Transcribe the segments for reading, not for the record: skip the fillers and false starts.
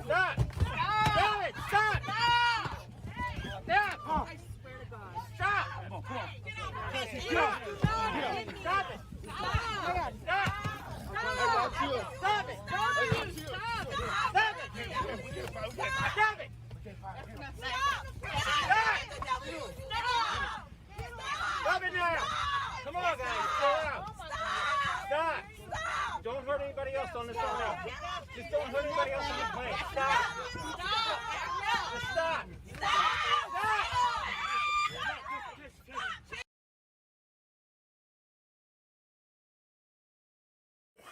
Stop! David, stop! Stop! I swear to God. Stop! Come on, come on. Stop! Stop it! Stop! Stop it! Stop it! Stop it now! Come on, guys. Stop! Don't hurt anybody else on this line. Just don't hurt anybody else on this plane. Stop! Just stop!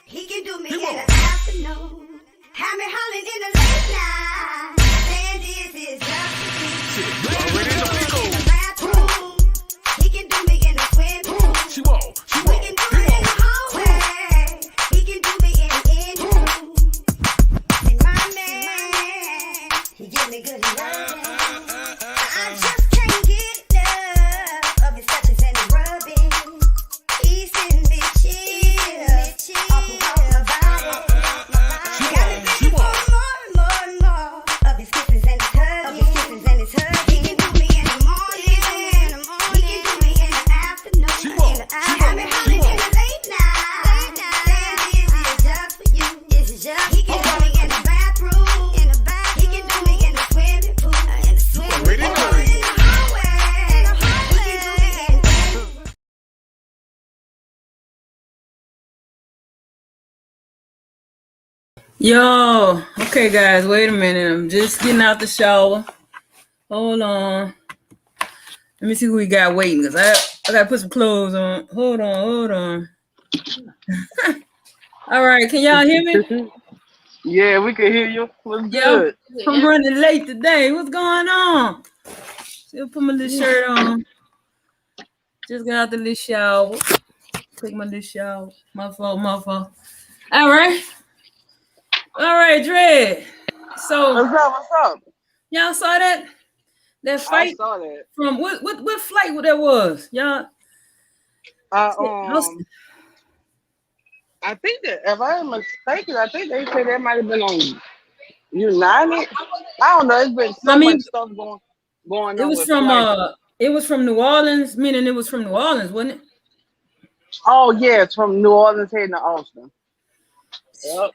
He can do me in the afternoon, have me hollering in the late night, saying this is just for me. In the bathroom, he can do me in the swimming pool. We can do it in the hallway, he can do me in any room. See my man, he give me good love. I just can't get enough of his touches and his rubbing. He's sending me chills off of my body. Got me thinking for more and more and more of his kisses and his hugging. He can do me in the morning, he can do me in the afternoon. Have me hollering in the late night, saying this is just for you. He can do me in the bathroom, he can do me in the swimming pool, in the hallway, he can do me in any. Yo, okay, guys, wait a minute. I'm just getting out the shower. Hold on. Let me see who we got waiting, because I got to put some clothes on. Hold on. All right, can y'all hear me? Yeah, we can hear you. What's Yo, good? I'm running late today. What's going on? Still put my little shirt on. Just got out the little shower. Take my little shower. My fault. All right, Dred. So What's up? y'all saw that fight? I saw that. From what flight that was? Y'all? I think that if I'm mistaken, I think they said that might have been on United. I don't know. It's been so much stuff going on. It was from New Orleans, meaning it was from New Orleans, wasn't it? Oh yeah, it's from New Orleans heading to Austin. Yep.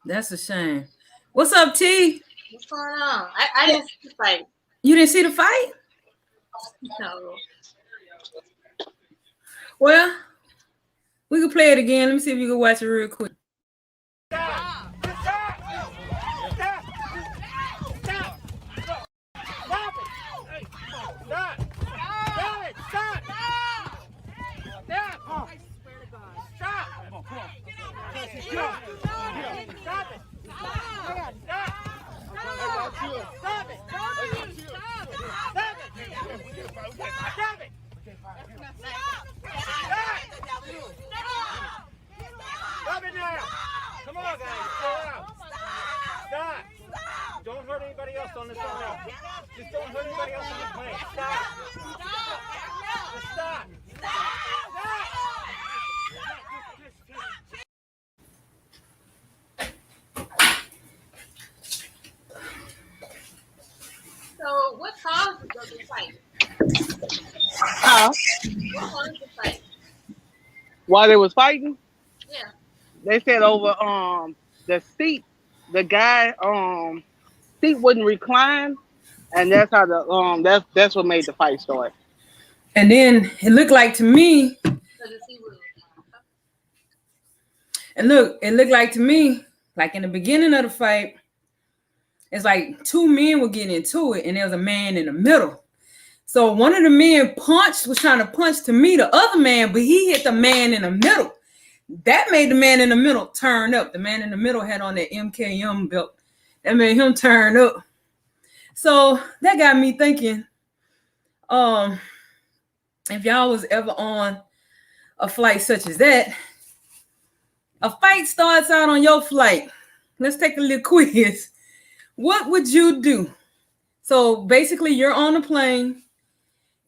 That's a shame. What's up, T? What's going on? I didn't see the fight. You didn't see the fight? No. Well, we can play it again. Let me see if you can watch it real quick. Stop! I swear to God. Stop! Come on, come on. Stop it! Stop it! Stop it! Stop it now! Come on, guys. Stop! Don't hurt anybody else on this line. Just don't hurt anybody else on this plane. Stop! Just stop! So, what caused the fight? Huh? What caused the fight? While they was fighting, Yeah. they said over the seat, the guy seat wouldn't recline, and that's how that's what made the fight start. And then it looked like to me, it looked like to me, like in the beginning of the fight, it's like two men were getting into it, and there was a man in the middle. So one of the men was trying to punch to me the other man, but he hit the man in the middle. That made the man in the middle turn up. The man in the middle had on that MKM belt. That made him turn up. So that got me thinking, if y'all was ever on a flight such as that, a fight starts out on your flight. Let's take a little quiz. What would you do? So basically you're on a plane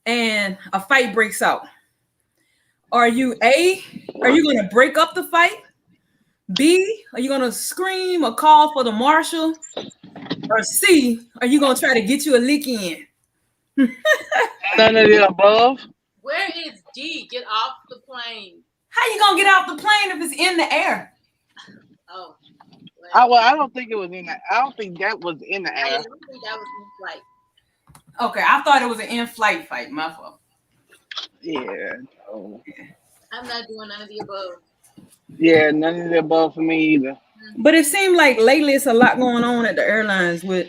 and a fight breaks out. Are you going to break up the fight? B, are you gonna scream or call for the marshal? Or C, are you gonna try to get you a lick in? None of the above. Where is D? Get off the plane. How you gonna get off the plane if it's in the air? Oh. Well, I don't think it was in the. I don't think that was in the I air. don't think that was in flight. Okay, I thought it was an in-flight fight. My fault. Yeah. No. I'm not doing none of the above. Yeah, none of the above for me either. But it seemed like lately it's a lot going on at the airlines with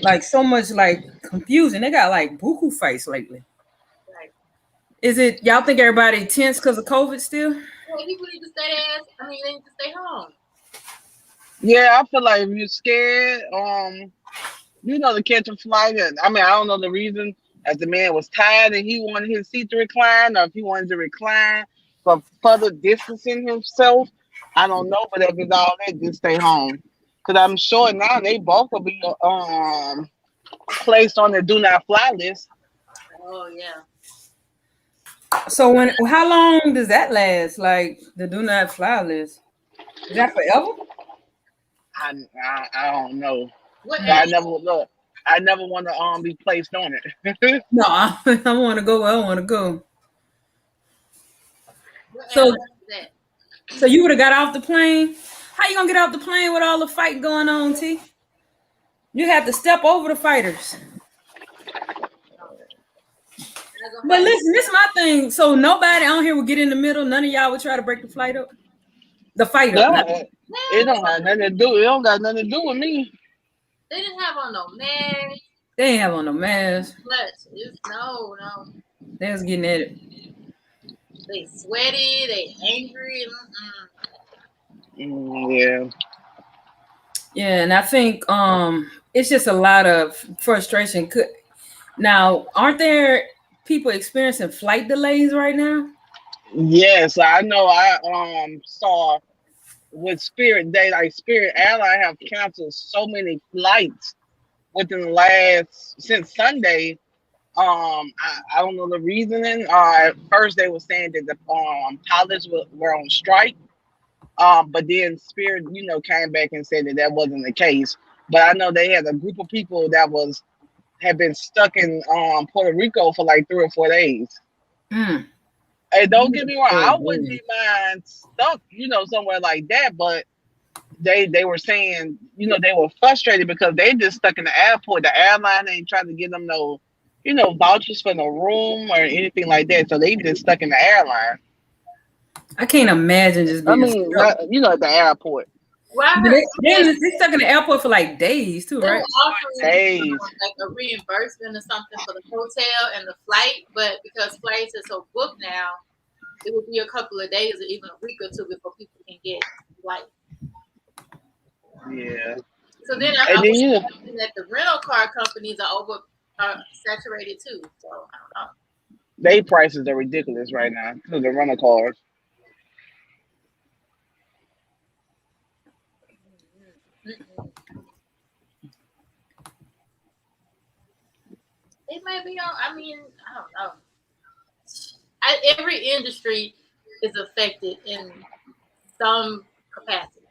like so much like confusion. They got like buku fights lately. Right. Is it y'all think everybody tense because of COVID still? Yeah, people need to stay they need to stay home. Yeah, I feel like if you're scared, to catch a flight. And I don't know the reason. If the man was tired and he wanted his seat to recline, or if he wanted to recline for further distancing himself, I don't know. But if it's all that, just stay home. Because I'm sure now they both will be placed on the do not fly list. Oh yeah. So how long does that last? Like the do not fly list? Is that forever? I don't know. What I never look. I never want to be placed on it. No, I want to go where I want to go. what So, airline is that? so you would have got off the plane? How you gonna get off the plane with all the fight going on, T? You have to step over the fighters. But listen, this is my thing. So nobody on here will get in the middle. None of y'all would try to break the fight up. The fight up. No, it don't have nothing to do. It don't got nothing to do with me. They didn't have on no mask. They ain't have on no mask. No. They was getting at it. They sweaty. They angry. Yeah. Yeah, and I think it's just a lot of frustration. Now, aren't there people experiencing flight delays right now? Yes, I know. I saw with Spirit Spirit Airline have canceled so many flights within the since Sunday. I don't know the reasoning. At first they were saying that the pilots were on strike. But then Spirit, came back and said that wasn't the case. But I know they had a group of people that had been stuck in Puerto Rico for like 3 or 4 days. Mm. Hey, don't get me wrong, I wouldn't be mind stuck, somewhere like that. But they were saying, they were frustrated because they just stuck in the airport. The airline ain't trying to give them no, vouchers for no room or anything like that. So they just stuck in the airline. I can't imagine just being stuck. At the airport. Well, They stuck in the airport for like days too, right? Offering like a reimbursement or something for the hotel and the flight, but because flights are so booked now, it would be a couple of days or even a week or two before people can get flight. Yeah. So then I was thinking that the rental car companies are saturated too. So I don't know. They prices are ridiculous right now because the rental cars. It might be on. I don't know. Every industry is affected in some capacity.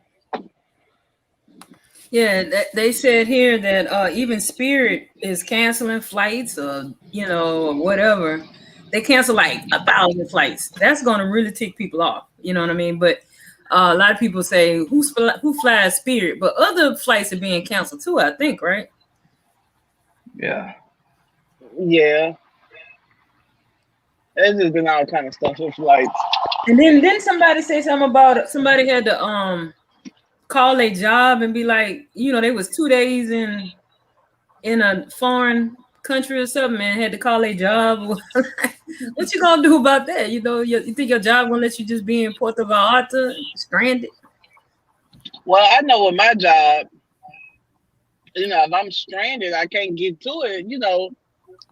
Yeah, they said here that even Spirit is canceling flights or whatever. They cancel like 1,000 flights. That's going to really tick people off. You know what I mean? But a lot of people say who flies Spirit, but other flights are being canceled too, I think, right? Yeah. There's just been all kind of stuff with flights. And then somebody say something about somebody had to call a job and be like, they was 2 days in a foreign country or something and had to call a job. What you gonna do about that? You think your job gonna let you just be in Puerto Vallarta stranded? Well, I know with my job, if I'm stranded, I can't get to it.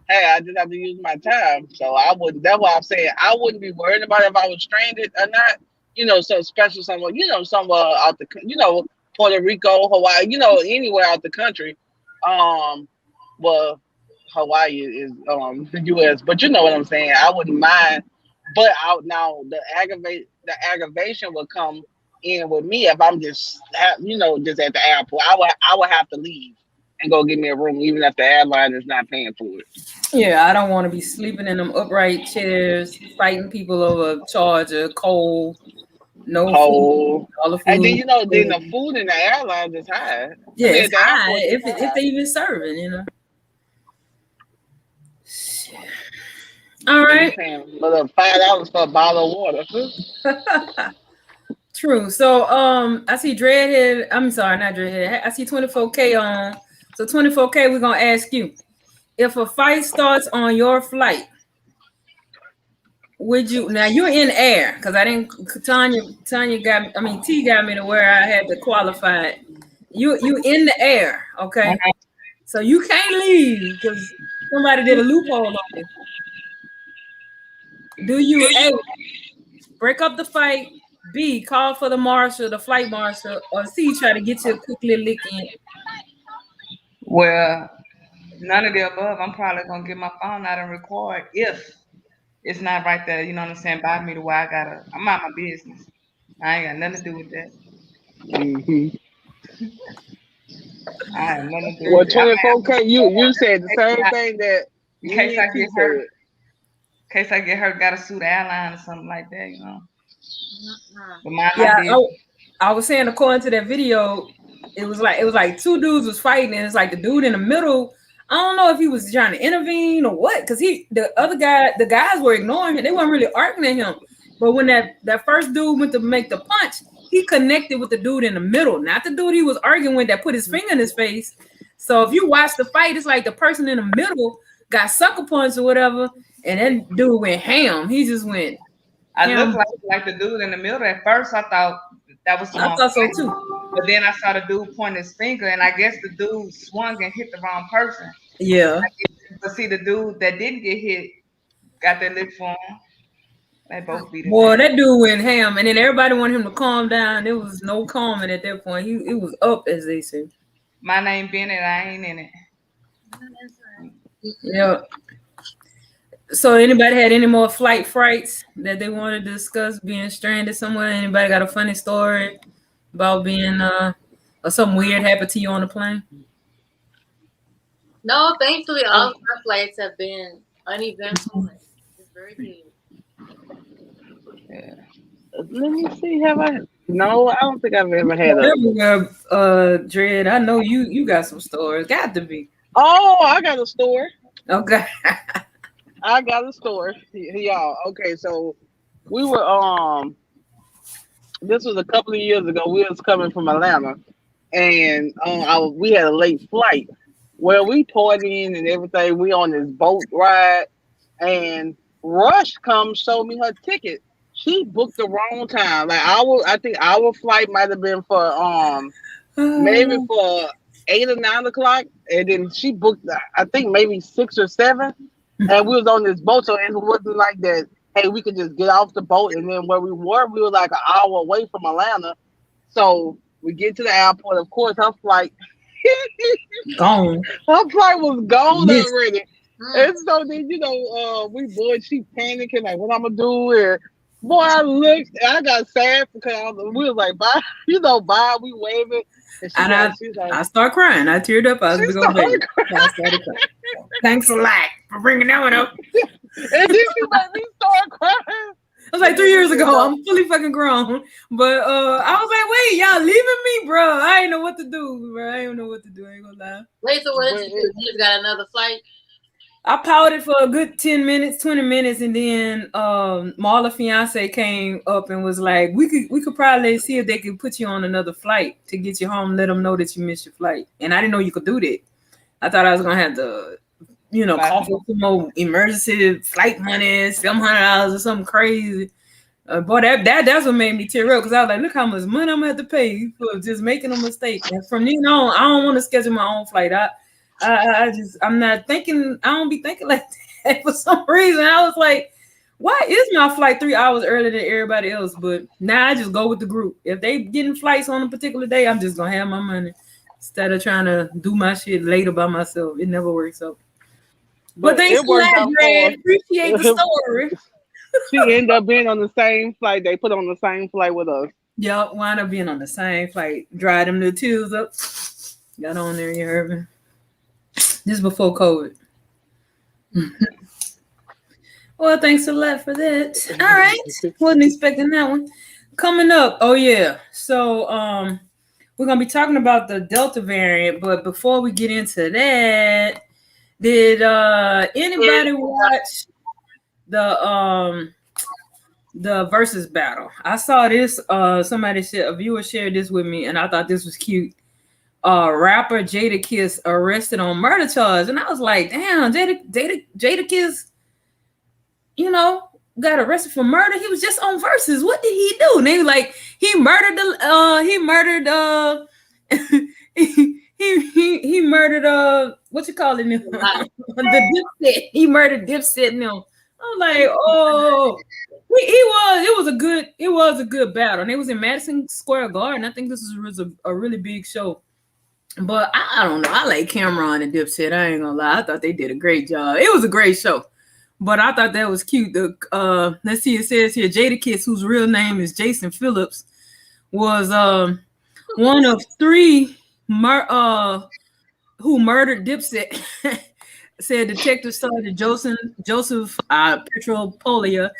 Hey, I just have to use my time. So I wouldn't. That's why I'm saying I wouldn't be worried about if I was stranded or not. So especially somewhere, somewhere out the, Puerto Rico, Hawaii, anywhere out the country. Well, Hawaii is the U.S., but you know what I'm saying. I wouldn't mind, but now the aggravation will come in with me if I'm just just at the airport. I would have to leave and go get me a room, even if the airline is not paying for it. Yeah, I don't want to be sleeping in them upright chairs, fighting people over charge of coal, no food, all the And then food. then the food in the airlines is high. Yeah, at it's the high airport, if they even serving, All right. paying $5 for a bottle of water. True. So I see Dreadhead. I'm sorry, not Dreadhead. I see 24K on. So 24K, we're gonna ask you. If a fight starts on your flight, would you now you're in air because I didn't Tanya got T got me to where I had to qualify it. You in the air, okay? So you can't leave because somebody did a loophole on you. Do you A, break up the fight, B, call for the marshal, the flight marshal, or C, try to get you a quick little lick in? Well, none of the above. I'm probably gonna get my phone out and record if it's not right there, you know what I'm saying, by me to where I'm out my business. I ain't got nothing to do with that. I have nothing to do Well, with it. 24K, you said the same thing that in case I get hurt. said. In case I get hurt, gotta sue the airline or something like that, But I was saying according to that video, it was like two dudes was fighting, and it's like the dude in the middle. I don't know if he was trying to intervene or what, because the guys were ignoring him. They weren't really arguing at him. But when that first dude went to make the punch, he connected with the dude in the middle, not the dude he was arguing with that put his finger in his face. So if you watch the fight, it's like the person in the middle got sucker punched or whatever, and then dude went ham. He just went. I looked like the dude in the middle. At first, I thought that was I thought so too. But then I saw the dude point his finger, and I guess the dude swung and hit the wrong person. Yeah. But see, the dude that didn't get hit got that lick for him. They both beat him. Boy, that dude went ham, and then everybody wanted him to calm down. There was no calming at that point. It was up, as they say. My name Bennett. I ain't in it. Yeah. So anybody had any more flight frights that they want to discuss being stranded somewhere? Anybody got a funny story about being or something weird happened to you on the plane? No, thankfully all of my flights have been uneventful. It's very good. Yeah. Let me see. Have I? No, I don't think I've ever had a. Dread, I know you got some stories. Got to be. Oh, I got a story. Okay. I got a story, y'all. Okay, so we were this was a couple of years ago. We was coming from Atlanta, and we had a late flight. Well, we poured in and everything. We on this boat ride, and Rush comes show me her ticket. She booked the wrong time. Like I think our flight might have been for maybe for 8 or 9 o'clock, and then she booked I think maybe 6 or 7. And we was on this boat, so it wasn't like that. Hey, we could just get off the boat, and then where we were like an hour away from Atlanta. So we get to the airport. Of course, her flight gone. Her flight was gone already. And so then we bored. She panicking like, what I'm gonna do? And boy, I looked, and I got sad because we was like, bye, bye. We waving, and she's like, I start crying. I teared up. I was going to crying. Thanks a lot for bringing that one up. And then she made me start crying. It was like 3 years ago. I'm fully fucking grown. But I was like, wait, y'all leaving me, bro. I ain't know what to do, bro. I ain't know what to do. I ain't gonna lie. Wait, so what did you do? You just got another flight? I pouted for a good 10 minutes, 20 minutes, and then Marla's fiance came up and was like, we could probably see if they could put you on another flight to get you home, let them know that you missed your flight. And I didn't know you could do that. I thought I was gonna have to, call for some more emergency flight money, $700 or something crazy. Boy, that's what made me tear up, because I was like, look how much money I'm gonna have to pay for just making a mistake. And from then on, I don't want to schedule my own flight. I'm not thinking. I don't be thinking like that for some reason. I was like, why is my flight 3 hours earlier than everybody else? But now I just go with the group. If they getting flights on a particular day, I'm just gonna have my money instead of trying to do my shit later by myself. It never works out. But thanks for that, Greg. Appreciate the story. She ended up being on the same flight. They put on the same flight with us. Y'all wind up being on the same flight. Dry them little tears up. Got on there, you heard me. This before COVID. Well, thanks a lot for that. All right. Wasn't expecting that one. Coming up. Oh yeah. So we're gonna be talking about the Delta variant, but before we get into that, did anybody watch the versus battle? I saw this. Somebody said a viewer shared this with me, and I thought this was cute. Rapper Jadakiss arrested on murder charge, and I was like, damn, Jadakiss, you know, got arrested for murder. He was just on versus. What did he do? And they were like, he murdered he murdered what you call it now? The Dipset. He murdered Dipset now. I'm like, oh, it was a good battle. And it was in Madison Square Garden. I think this was a really big show. But I don't know. I like Cameron and Dipset. I ain't gonna lie. I thought they did a great job. It was a great show. But I thought that was cute. Let's see, it says here, Jadakiss, whose real name is Jason Phillips, was one of three who murdered Dipset, said Detective Sergeant Joseph Petropolia.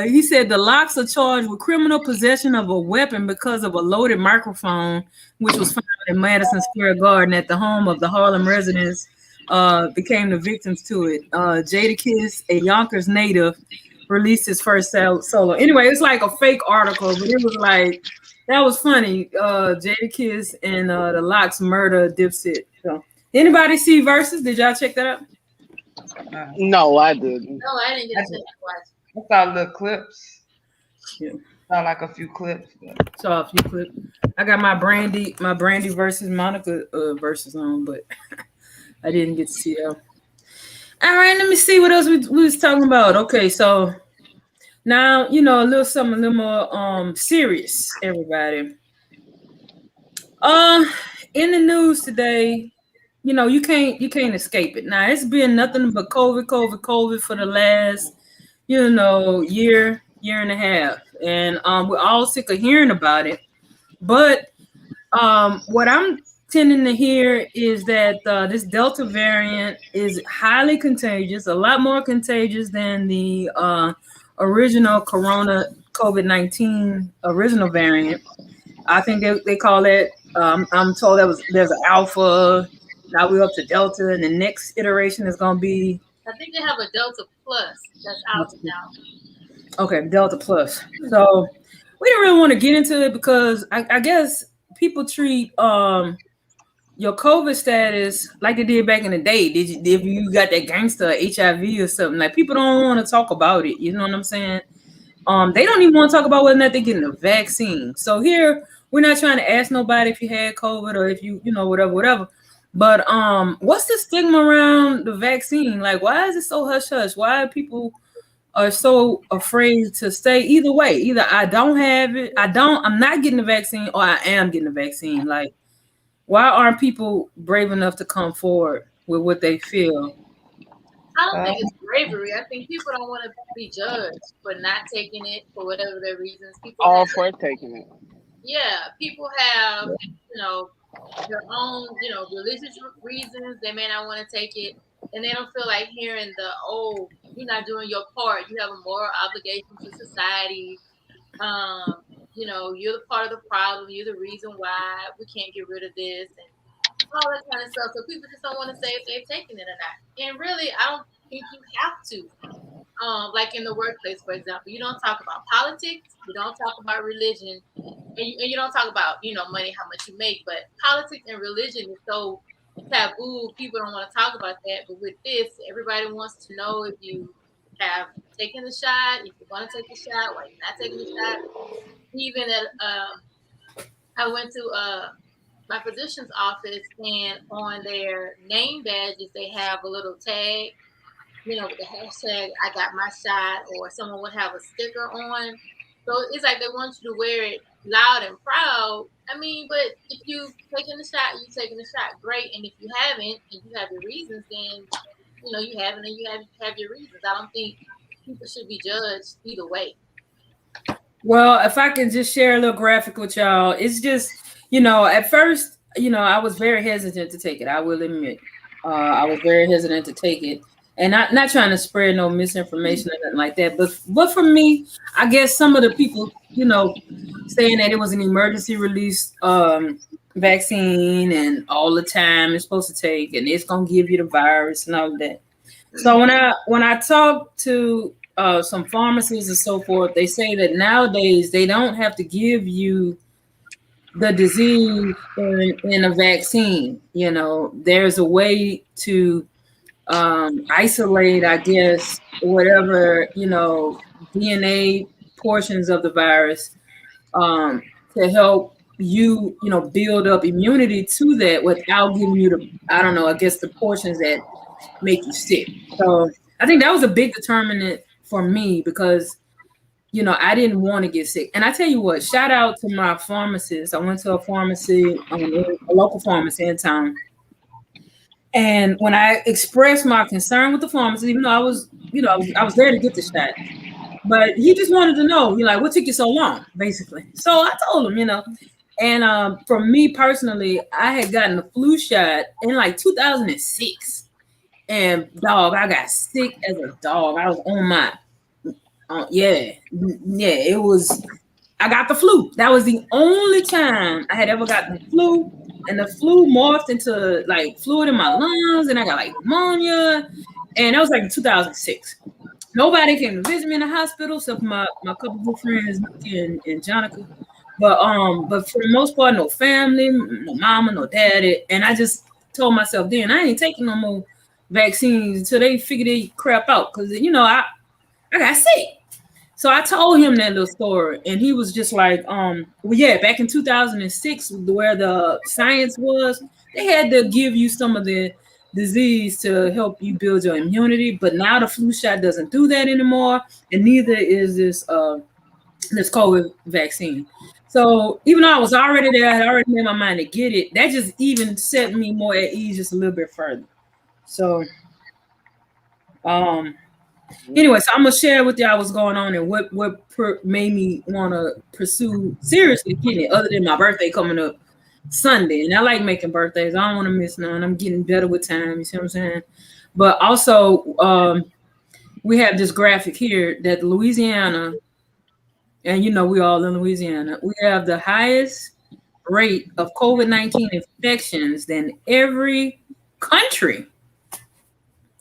He said the Locks are charged with criminal possession of a weapon because of a loaded microphone, which was found in Madison Square Garden at the home of the Harlem residents. Became the victims to it. Jadakiss, a Yonkers native, released his first solo. Anyway, it's like a fake article, but it was like, that was funny. Jadakiss and the Locks murder Dipset. So, anybody see Versus? Did y'all check that out? No, I didn't. No, I didn't get a chance to watch. I saw little clips. Yeah. Saw like a few clips. Saw a few clips. I got my Brandy versus Monica versus on, but I didn't get to see them. All right, let me see what else we was talking about. Okay, so now, you know, a little more serious, everybody. In the news today, you know, you can't escape it. Now, it's been nothing but COVID for the last, you know, year and a half. And we're all sick of hearing about it. But what I'm tending to hear is that this Delta variant is highly contagious, a lot more contagious than the original COVID-19 original variant. I think they call it, I'm told there's an alpha, now we're up to Delta, and the next iteration is going to be... I think they have a Delta Plus that's out now. Okay, Delta Plus. So we didn't really want to get into it because I guess people treat your COVID status like they did back in the day. If you got that gangster HIV or something, like people don't want to talk about it. You know what I'm saying? They don't even want to talk about whether or not they're getting a vaccine. So here, we're not trying to ask nobody if you had COVID or if you know, whatever. But what's the stigma around the vaccine? Like, why is it so hush hush? Why are people are so afraid to say either way? Either I don't have it, I'm not getting the vaccine, or I am getting the vaccine. Like, why aren't people brave enough to come forward with what they feel? I don't think it's bravery. I think people don't want to be judged for not taking it for whatever their reasons. People All for taking it. Yeah, people have, you know, their own, you know, religious reasons. They may not want to take it, and they don't feel like hearing you're not doing your part. You have a moral obligation to society. You know, you're the part of the problem. You're the reason why we can't get rid of this and all that kind of stuff. So people just don't want to say if they've taken it or not. And really, I don't think you have to. Like in the workplace, for example, you don't talk about politics. You don't talk about religion. And you don't talk about, you know, money, how much you make. But politics and religion is so taboo. People don't want to talk about that. But with this, everybody wants to know if you have taken the shot, if you're going to take the shot, why you're not taking the shot. Even at, I went to my physician's office, and on their name badges, they have a little tag, you know, with the hashtag "I got my shot," or someone would have a sticker on. So it's like they want you to wear it loud and proud. I mean, but if you've taken the shot, you've taken the shot, great. And if you haven't, and you have your reasons, then you know you haven't, and you have your reasons. I don't think people should be judged either way. Well, if I can just share a little graphic with y'all, it's just, at first, I was very hesitant to take it. I will admit, I was very hesitant to take it, and not trying to spread no misinformation or nothing like that. But for me, I guess some of the people, saying that it was an emergency release vaccine, and all the time it's supposed to take, and it's gonna give you the virus and all of that. So when I talk to some pharmacists and so forth, they say that nowadays they don't have to give you the disease in a vaccine. There's a way to isolate, I guess, whatever DNA portions of the virus to help you, build up immunity to that without giving you the, I don't know, I guess the portions that make you sick. So I think that was a big determinant for me because, I didn't want to get sick. And I tell you what, shout out to my pharmacist. I went to a pharmacy, a local pharmacy in town. And when I expressed my concern with the pharmacy, even though I was there to get the shot, but he just wanted to know, like, what took you so long, basically. So I told him, and for me personally, I had gotten the flu shot in like 2006. And dog, I got sick as a dog. I was on my, it was. I got the flu. That was the only time I had ever gotten the flu, and the flu morphed into like fluid in my lungs, and I got like pneumonia, and that was like in 2006. Nobody came to visit me in the hospital except for my couple good friends, Nikki and Jonica. But for the most part, no family, no mama, no daddy, and I just told myself then I ain't taking no more vaccines until they figure they crap out because I got sick. So I told him that little story, and he was just like, well, yeah, back in 2006, where the science was, they had to give you some of the disease to help you build your immunity, but now the flu shot doesn't do that anymore, and neither is this COVID vaccine. So even though I was already there, I had already made my mind to get it. That just even set me more at ease just a little bit further. So, anyway, so I'm gonna share with y'all what's going on and what made me want to pursue seriously getting it, other than my birthday coming up Sunday. And I like making birthdays. I don't want to miss none. I'm getting better with time. You see what I'm saying? But also, we have this graphic here that Louisiana, and we all in Louisiana, we have the highest rate of COVID-19 infections than every country.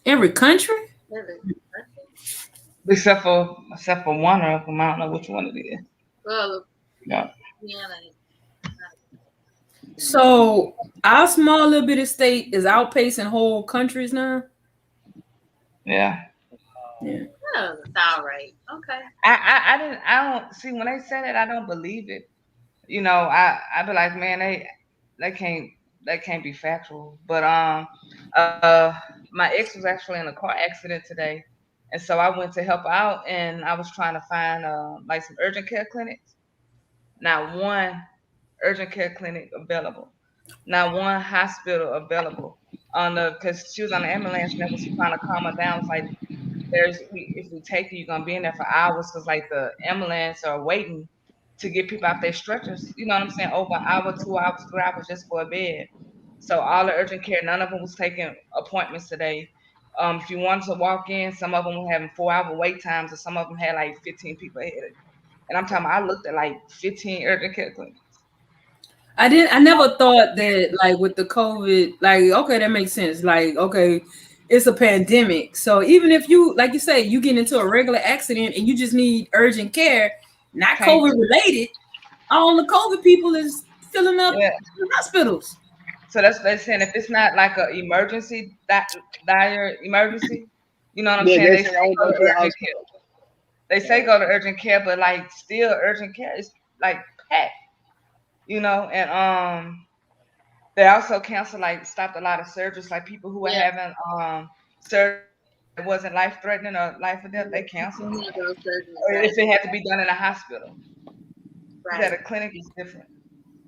Every country? Except for one of them. I don't know which one it is. Well, yeah. So our small little bit of state is outpacing whole countries now. Yeah. Oh, that's all right. Okay. I don't see when they say that I don't believe it. I be like, man, they can't be factual. But my ex was actually in a car accident today. And so I went to help out, and I was trying to find like some urgent care clinics. Not one urgent care clinic available. Not one hospital available. Because she was on the ambulance, and they was trying to calm her down. It's like, if we take you, you're gonna be in there for hours, because like the ambulance are waiting to get people out their stretchers. You know what I'm saying? Over an hour, 2 hours, 3 hours just for a bed. So all the urgent care, none of them was taking appointments today. If you wanted to walk in, some of them were having 4-hour wait times, and some of them had like 15 people ahead of you. And I'm talking, I looked at like 15 urgent care clinics. I never thought that, like, with the COVID, like, okay, that makes sense. Like, okay, it's a pandemic. So even if you, like you say, you get into a regular accident and you just need urgent care, not COVID related, all the COVID people is filling up the hospitals. So they're saying if it's not like an emergency, dire emergency, you know what I'm saying? They say go to urgent care. They say go to urgent care, but like still urgent care is like packed, and they also stopped a lot of surgeries, like people who were having surgery that wasn't life threatening or life or death, they canceled. Or if it had to be done in a hospital. Right. At a clinic is different.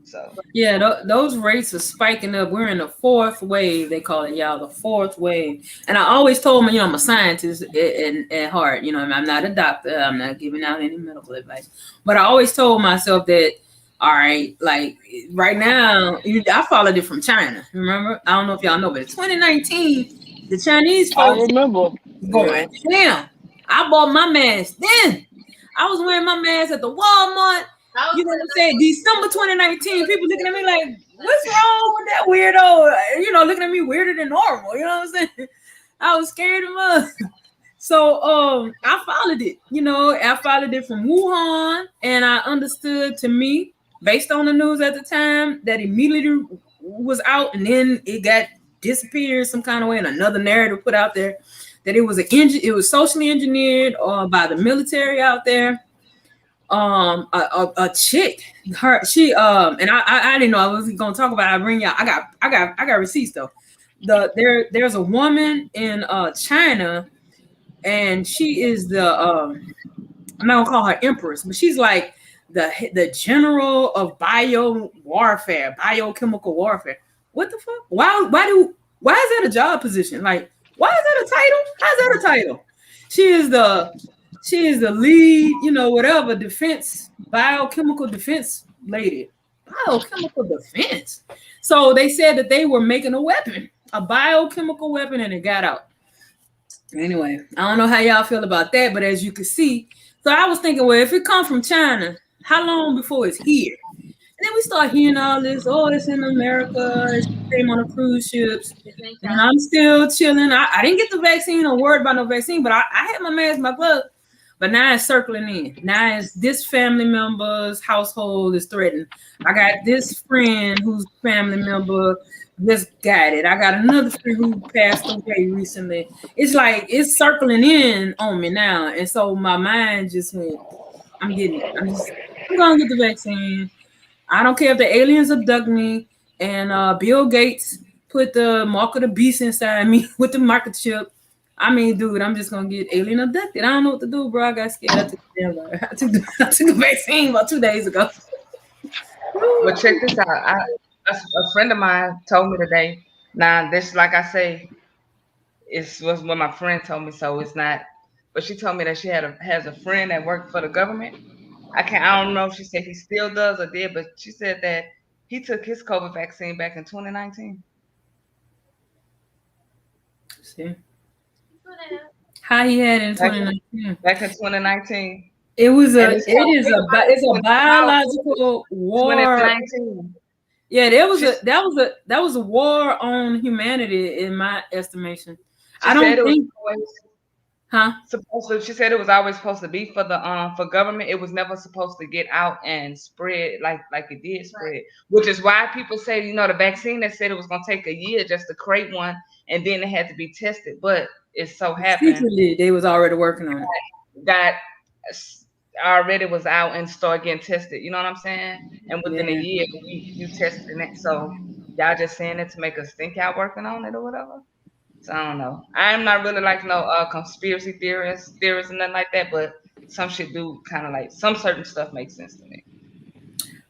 So Yeah, those rates are spiking up. We're in the fourth wave. They call it, y'all, the fourth wave. And I always told them, I'm a scientist at heart. I'm not a doctor. I'm not giving out any medical advice. But I always told myself that, all right, like right now, I followed it from China. Remember? I don't know if y'all know, but in 2019, the Chinese I folks remember. going, damn, I bought my mask then. I was wearing my mask at the Walmart. You know what I'm saying? December 2019, people looking at me like, what's wrong with that weirdo? Looking at me weirder than normal. You know what I'm saying? I was scared of us. So I followed it. I followed it from Wuhan, and I understood, to me, based on the news at the time, that immediately was out, and then it got disappeared some kind of way, and another narrative put out there that it was socially engineered by the military out there. A chick, she and I didn't know I was gonna talk about it. I bring y'all. I got receipts though. There's a woman in China, and she is the I'm not gonna call her empress, but she's like the general of biochemical warfare. What the fuck? Why is that a job position? Like, why is that a title? How's that a title? She is the lead, whatever, biochemical defense lady. Biochemical defense. So they said that they were making a biochemical weapon, and it got out. Anyway, I don't know how y'all feel about that, but as you can see, so I was thinking, well, if it comes from China, how long before it's here? And then we start hearing all this, it's in America, it came on the cruise ships. And I'm still chilling. I didn't get the vaccine or worried about no vaccine, but I had my mask, my glove. But now it's circling in. Now it's this family member's household is threatened. I got this friend whose family member just got it. I got another friend who passed away recently. It's like it's circling in on me now. And so my mind just went, I'm getting it. I'm gonna get the vaccine. I don't care if the aliens abduct me, and Bill Gates put the mark of the beast inside me with the microchip. I mean, dude, I'm just gonna get alien abducted. I don't know what to do, bro. I got scared. I took the vaccine about 2 days ago. But check this out. A friend of mine told me today. Now, this, like I say, was what my friend told me, so it's not. But she told me that she has a friend that worked for the government. I don't know if she said he still does or did, but she said that he took his COVID vaccine back in 2019. See how he had in 2019. Back in 2019. It's a biological war. 2019. Yeah, that was a war on humanity in my estimation. I don't think. Huh? She said it was always supposed to be for government. It was never supposed to get out and spread like it did spread. Right. Which is why people say, the vaccine that said it was gonna take a year just to create one, and then it had to be tested. But it so happened secretly they was already working on it. That already was out and started getting tested. You know what I'm saying? And within a year, you tested it. So y'all just saying it to make us think y'all working on it or whatever. So I don't know. I'm not really like no conspiracy theorists and nothing like that, but some shit do kind of like some certain stuff makes sense to me.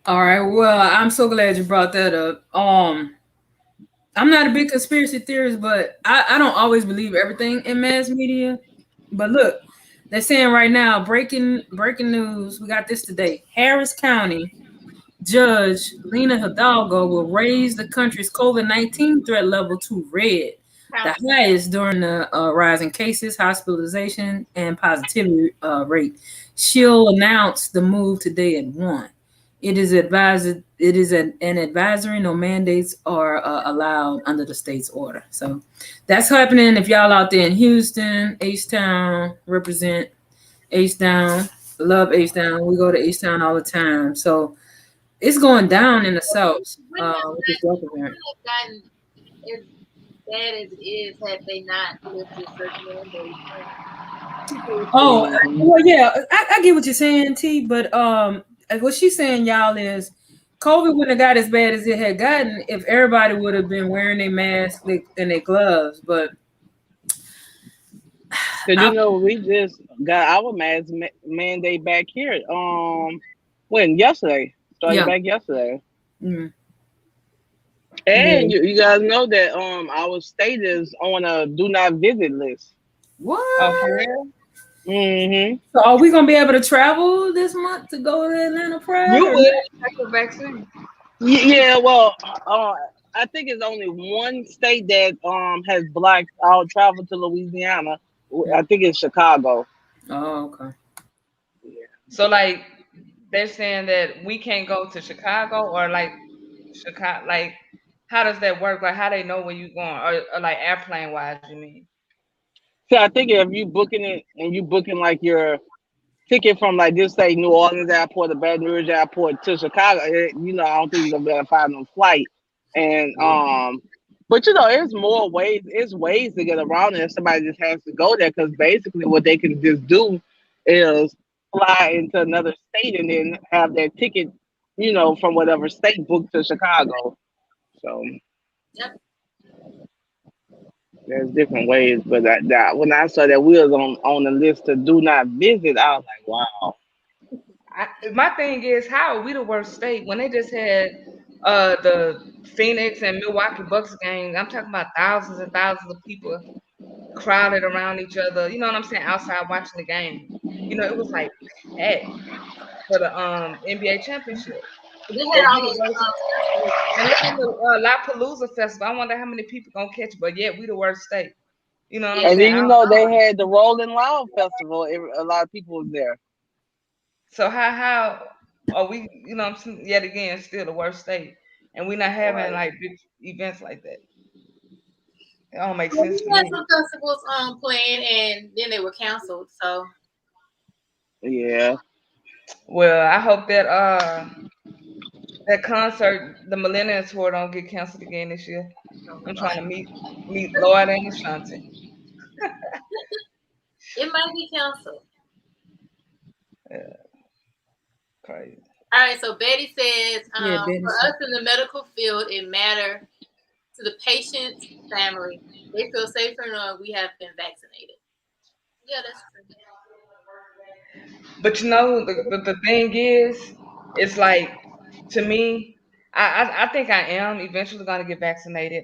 All right. Well, I'm so glad you brought that up. I'm not a big conspiracy theorist, but I don't always believe everything in mass media. But look, they're saying right now, breaking news. We got this today. Harris County Judge Lena Hidalgo will raise the country's COVID-19 threat level to red, the highest during the rise in cases, hospitalization, and positivity rate. She'll announce the move today at 1. It is an advisory. No mandates are allowed under the state's order. So that's happening. If y'all out there in Houston, H-Town, represent H-Town. Love H-Town. We go to H-Town all the time. So it's going down in the South. With this Delta variant. As bad as it is, had they not lifted certain mandates. Oh, well, yeah, I get what you're saying, T, but what she's saying, y'all, is COVID wouldn't have got as bad as it had gotten if everybody would have been wearing their masks and their gloves. But we just got our mask mandate back here. Yesterday? Started back yesterday. Mm. And you guys know that our state is on a do not visit list. What? Oh, for real? Mm-hmm. So are we gonna be able to travel this month to go to Atlanta Pride? You or would not? take the vaccine. Yeah, well, I think it's only one state that has blocked out travel to Louisiana. I think it's Chicago. Oh, okay. So like they're saying that we can't go to Chicago or like Chicago. Like how does that work? Like how they know where you going or like airplane wise? You mean? So I think if you booking it and you booking like your ticket from like just say New Orleans airport or Baton Rouge airport to Chicago, I don't think you're gonna be able to find no flight. And but it's more ways. It's ways to get around it if somebody just has to go there because basically what they can just do is fly into another state and then have their ticket, from whatever state booked to Chicago. So Yep. there's different ways, but when I saw that we was on the list to do not visit, I was like, wow. My thing is, how are we the worst state when they just had the Phoenix and Milwaukee Bucks game? I'm talking about thousands and thousands of people crowded around each other. You know what I'm saying? Outside watching the game. It was like packed for the NBA championship. They But had we all the those worst. festivals. And look at the Lollapalooza festival. I wonder how many people gonna catch it. But yet we the worst state. You know what I'm Yeah. And saying? then they had the Rolling Loud Festival. A lot of people was there. So how are we? I'm saying, yet again still the worst state, and we're not having like big events like that. It don't make Well, sense to we had me. some festivals planned and then they were canceled. So Yeah. Well, I hope that that concert, the Millennium Tour, don't get canceled again this year. I'm trying to meet Lloyd and Ashanti. it might be canceled. Yeah, crazy. All right, so Betty says, Yeah, Betty for said. us in the medical field, it matters to the patient's family. They feel safer knowing we have been vaccinated. Yeah, that's true. But the thing is, it's like to me, I think I am eventually gonna get vaccinated.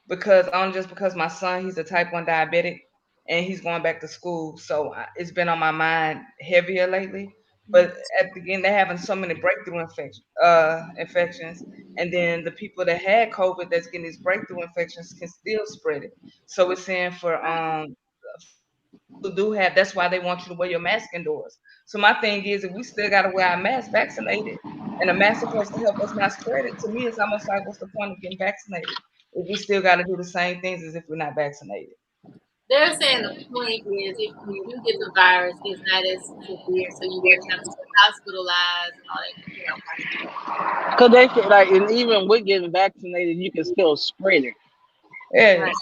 Because only just because my son, he's a type 1 diabetic and he's going back to school, so it's been on my mind heavier lately. But at the end, they're having so many breakthrough infections, and then the people that had COVID that's getting these breakthrough infections can still spread it. So it's saying for people who do have, that's why they want you to wear your mask indoors. So my thing is, if we still got to wear our mask vaccinated, and the mask is supposed to help us not spread it, to me, it's almost like, what's the point of getting vaccinated if we still got to do the same things as if we're not vaccinated? They're saying the point is if you do get the virus, it's not as severe, so you wouldn't have to be hospitalized and all that. Because they feel like, and even with getting vaccinated, you can still spread it. Yeah, Right.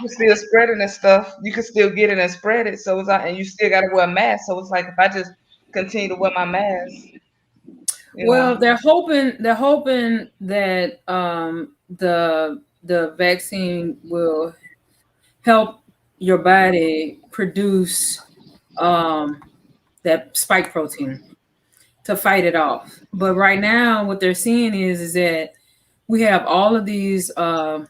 you still spreading and stuff. You can still get it and spread it. So it's like, and you still got to wear a mask. So it's like if I just continue to wear my mask, Well, they're hoping that the vaccine will help your body produce that spike protein to fight it off. But right now, what they're seeing is that we have all of these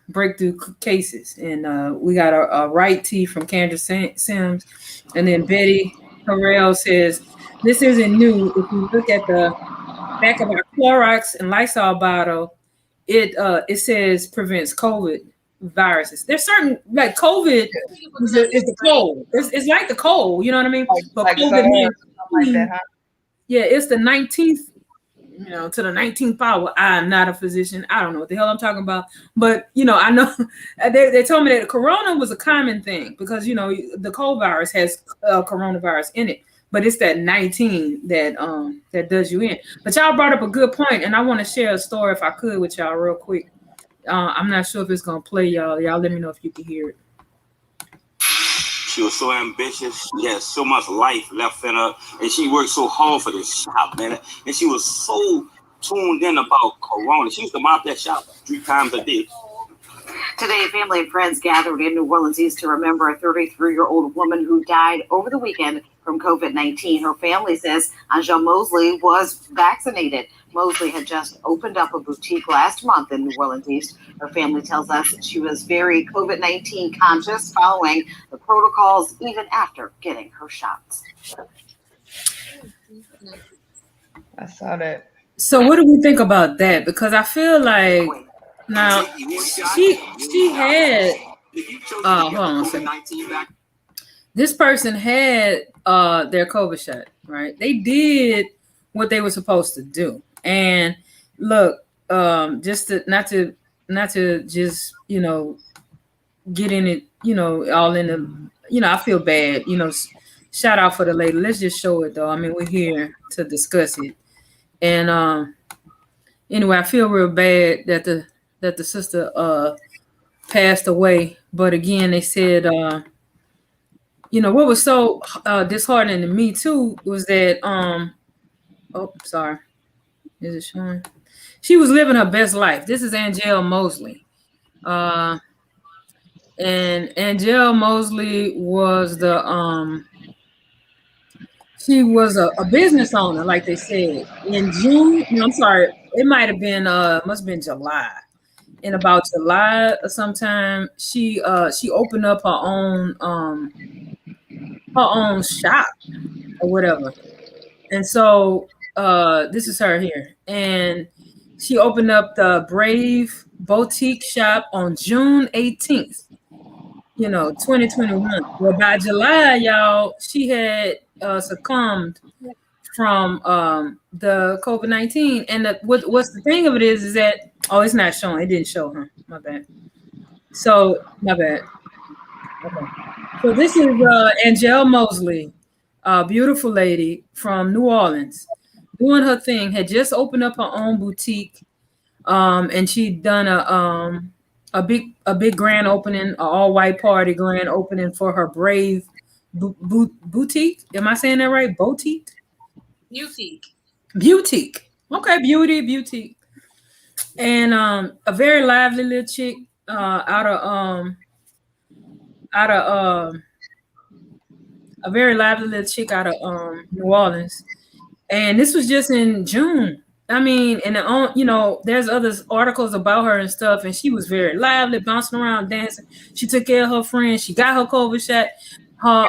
breakthrough cases, and we got a right T from Kendra Sims, and then Betty Harrell says this isn't new. If you look at the back of our Clorox and Lysol bottle, it says prevents COVID viruses. There's certain, like COVID is the cold. It's like the cold, you know what I mean? But like COVID-19, like that, huh? yeah, it's the 19th, to the 19th power. I'm not a physician. I don't know what the hell I'm talking about. But, I know they told me that corona was a common thing because, the cold virus has coronavirus in it. But it's that 19 that does you in. But y'all brought up a good point, and I want to share a story if I could with y'all real quick. I'm not sure if it's gonna play, y'all. Y'all let me know if you can hear it. She was so ambitious. She had so much life left in her, and she worked so hard for this shop, man. And she was so tuned in about corona. She used to mop that shop 3 times a day. Today, family and friends gathered in New Orleans East to remember a 33-year-old woman who died over the weekend from COVID-19. Her family says Anja Mosley was vaccinated. Mosley had just opened up a boutique last month in New Orleans East. Her family tells us that she was very COVID-19 conscious, following the protocols even after getting her shots. I saw that. So what do we think about that? Because I feel like now she had hold on a second. This person had their COVID shot, right? They did what they were supposed to do. And look, just to not to just, you know, get in it, you know, all in the, you know, I feel bad, you know, shout out for the lady. Let's just show it though. I mean, we're here to discuss it. And anyway, I feel real bad that the sister passed away. But again, they said you know, what was so disheartening to me too was that oh, sorry. Is it showing? She was living her best life. This is Angel Mosley. And Angel Mosley was she was a business owner, like they said. In June, no, I'm sorry, it might have been must have been July. In about July or sometime, she opened up her own shop or whatever. And so this is her here. And she opened up the Brave Boutique shop on June 18th, you know, 2021. Well, by July, y'all, she had succumbed from the COVID-19. And what's the thing of it is that, oh, it's not showing. It didn't show her. My bad. So, my bad. Okay. So this is Angel Mosley, a beautiful lady from New Orleans, doing her thing, had just opened up her own boutique. And she'd done a big grand opening, an all-white party grand opening for her Brave boutique. Am I saying that right? Boutique? Boutique. Okay, boutique. And a very lively little chick out of a very lively little chick out of New Orleans. And this was just in June. I mean, and you know, there's other articles about her and stuff, and she was very lively, bouncing around, dancing. She took care of her friends. She got her COVID shot. Her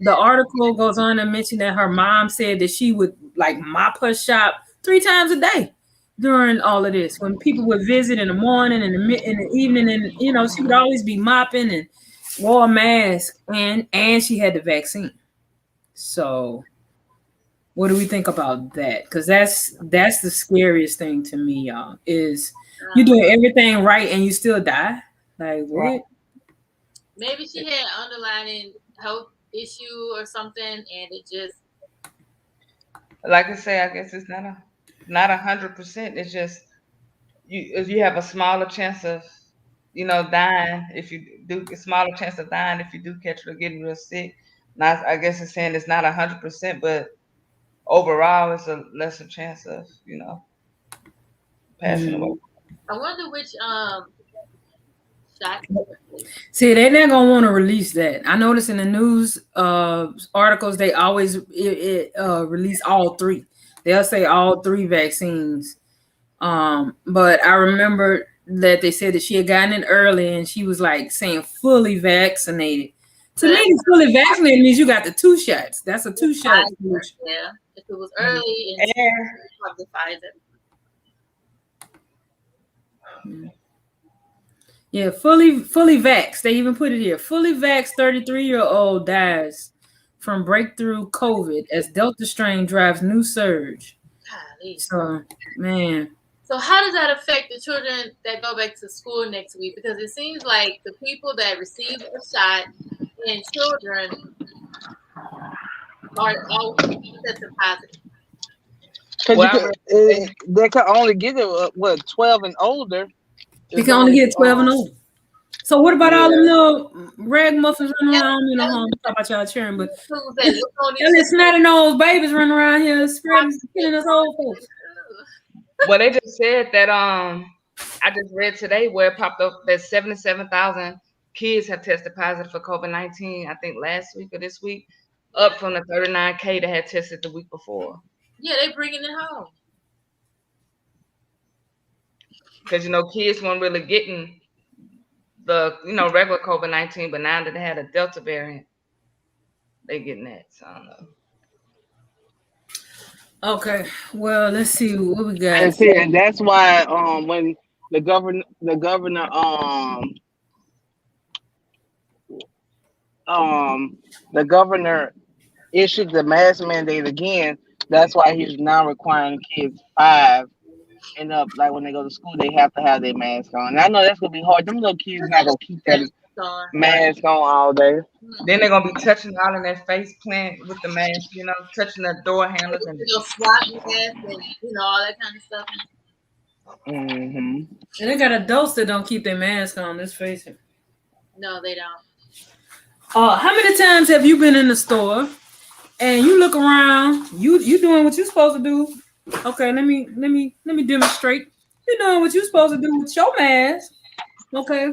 the article goes on to mention that her mom said that she would like mop her shop 3 times a day during all of this. When people would visit in the morning and in the evening, and you know, she would always be mopping and wore a mask, and she had the vaccine. So what do we think about that? Because that's the scariest thing to me, y'all, is you doing everything right and you still die. Like what? Maybe she had underlying health issue or something, and it just, like I say, I guess it's not 100%. It's just you have a smaller chance of, you know, dying if you do, a smaller chance of dying if you do catch it or getting real sick. Now, I guess it's saying it's not 100%, but overall, it's a lesser chance of, you know, passing away. I wonder which shot. See, they're not gonna want to release that. I noticed in the news articles they always release all 3. They'll say all 3 vaccines. But I remember that they said that she had gotten it early, and she was like saying fully vaccinated. To me, fully vaccinated means you got the 2 shots. That's a 2 shot. Yeah, if it was early and probably Pfizer. Yeah, fully vaxxed. They even put it here. Fully vaxxed 33-year-old dies from breakthrough COVID as Delta strain drives new surge. Golly. So, man. So how does that affect the children that go back to school next week? Because it seems like the people that receive a shot and children are all tested positive. Because they can only get it, 12 and older. They can only get 12 and older. So what about all the little ragamuffins running around? You know, talk about y'all cheering, but it's snotty nose babies running around here spreading, killing us old folks. Well, they just said that I just read today where it popped up that 77,000 kids have tested positive for COVID-19. I think last week or this week, up from the 39K that had tested the week before. Yeah, they bringing it home. because kids weren't really getting the regular COVID-19, but now that they had a Delta variant, they getting that. So I don't know. Okay, well, let's see what we got. And see, and that's why when the governor issued the mask mandate again, that's why he's now requiring kids 5 and up, like when they go to school, they have to have their mask on. And I know that's gonna be hard. Them little kids not gonna keep that mask on all day. Then they're gonna be touching all in their face plant with the mask, touching the door handles and swap mask and all that kind of stuff. And they got adults that don't keep their mask on. Let's face it. No, they don't. How many times have you been in the store and you look around? You doing what you're supposed to do. Okay, let me demonstrate. You're doing what you're supposed to do with your mask. Okay,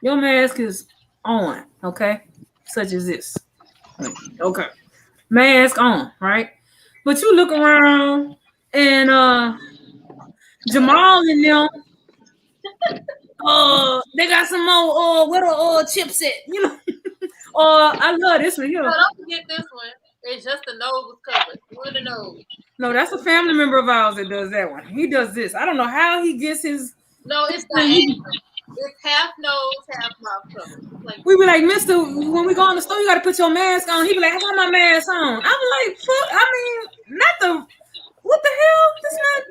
your mask is on. Okay, such as this. Okay, mask on, right? But you look around and Jamal and them, they got some more what a chipset, I love this one here. No, don't forget this one. It's just the nose was covered. With the nose. No, that's a family member of ours that does that one. He does this. I don't know how he gets his. No, it's diagonal. It's half nose, half mouth covered. Like, we be like, Mister, when we go in the store, you got to put your mask on. He be like, I got my mask on. I'm like, fuck. I mean, not the. What the hell? That's not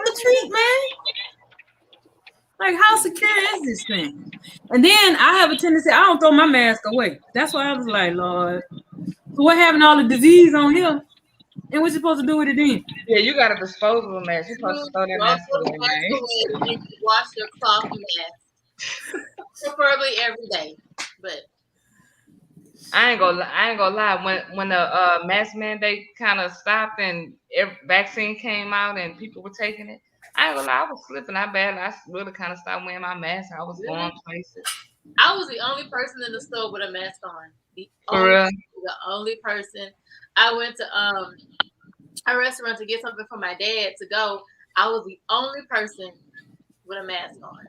the treat, man. Like, how secure is this thing? And then I have a tendency, I don't throw my mask away. That's why I was like, Lord. So what having all the disease on here? And what you supposed to do with it then? Yeah, you got a disposable mask. You're supposed to throw that mask away, man. Wash your cloth mask. Preferably every day. But I ain't gonna lie. When the mask mandate kind of stopped and vaccine came out and people were taking it, I ain't gonna lie, I was slipping. I really kind of stopped wearing my mask. I was going places. I was the only person in the store with a mask on. The only person. I went to a restaurant to get something for my dad to go. I was the only person with a mask on.